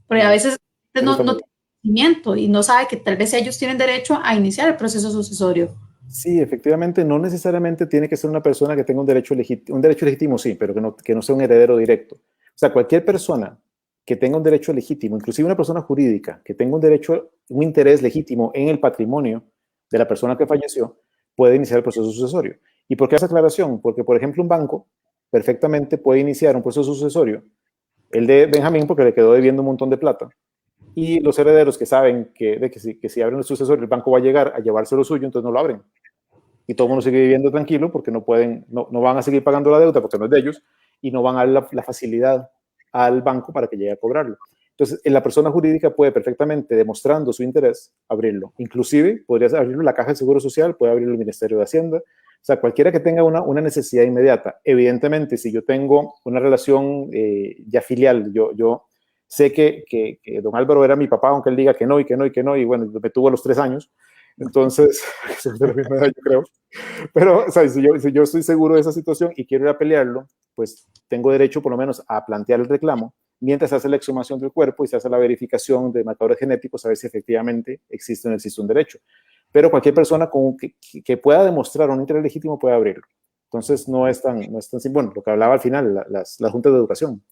Porque a veces no tienen conocimiento y no sabe que tal vez ellos tienen derecho a iniciar el proceso sucesorio. Sí, efectivamente, no necesariamente tiene que ser una persona que tenga un derecho legítimo, sí, pero que no sea un heredero directo. O sea, cualquier persona que tenga un derecho legítimo, inclusive una persona jurídica que tenga un interés legítimo en el patrimonio de la persona que falleció, puede iniciar el proceso sucesorio. ¿Y por qué esa aclaración? Porque, por ejemplo, un banco perfectamente puede iniciar un proceso sucesorio, el de Benjamín, porque le quedó debiendo un montón de plata, y los herederos que saben que si abren el sucesorio, el banco va a llegar a llevarse lo suyo, entonces no lo abren. Y todo el mundo sigue viviendo tranquilo porque no van a seguir pagando la deuda porque no es de ellos y no van a dar la facilidad al banco para que llegue a cobrarlo. Entonces, la persona jurídica puede perfectamente, demostrando su interés, abrirlo. Inclusive, podría abrirlo la Caja de Seguro Social, puede abrirlo el Ministerio de Hacienda. O sea, cualquiera que tenga una necesidad inmediata. Evidentemente, si yo tengo una relación ya filial, yo sé que don Álvaro era mi papá, aunque él diga que no, y bueno, me tuvo a los 3 años. Entonces, es de la misma edad, yo creo. Pero, o sea, si yo estoy seguro de esa situación y quiero ir a pelearlo, pues tengo derecho por lo menos a plantear el reclamo mientras se hace la exhumación del cuerpo y se hace la verificación de marcadores genéticos a ver si efectivamente existe o no existe un derecho. Pero cualquier persona que pueda demostrar un interés legítimo puede abrirlo. Entonces, no es tan bueno, lo que hablaba al final, las juntas de educación.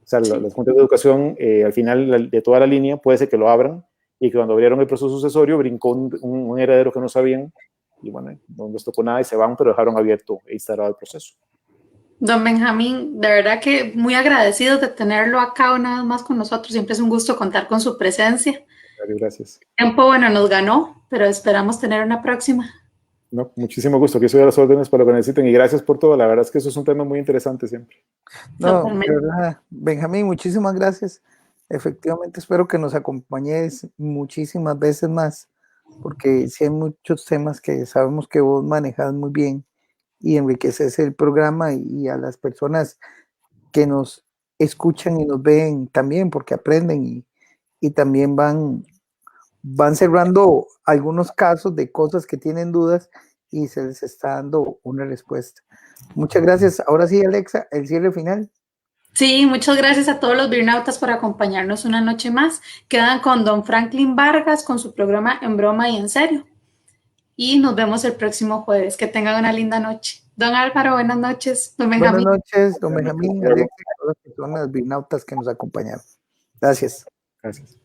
O sea, las juntas de educación, al final de toda la línea, puede ser que lo abran y que cuando abrieron el proceso sucesorio brincó un heredero que no sabían y bueno, no les tocó nada y se van, pero dejaron abierto e instalado el proceso. Don Benjamín, de verdad que muy agradecidos de tenerlo acá una vez más con nosotros. Siempre es un gusto contar con su presencia. Gracias. El tiempo, bueno, nos ganó, pero esperamos tener una próxima. No, muchísimo gusto. Aquí soy a las órdenes para lo que necesiten y gracias por todo. La verdad es que eso es un tema muy interesante siempre. No, de verdad, Benjamín, muchísimas gracias. Efectivamente, espero que nos acompañes muchísimas veces más, porque sí hay muchos temas que sabemos que vos manejas muy bien y enriqueces el programa y a las personas que nos escuchan y nos ven también, porque aprenden y también van cerrando algunos casos de cosas que tienen dudas y se les está dando una respuesta. Muchas gracias. Ahora sí, Alexa, el cierre final. Sí, muchas gracias a todos los Birnautas por acompañarnos una noche más. Quedan con don Franklin Vargas con su programa En Broma y en Serio. Y nos vemos el próximo jueves. Que tengan una linda noche. Don Álvaro, buenas noches. Don Benjamín. Buenas noches, don Benjamín, Alexa, y todas las personas Birnautas que nos acompañaron. Gracias. Gracias.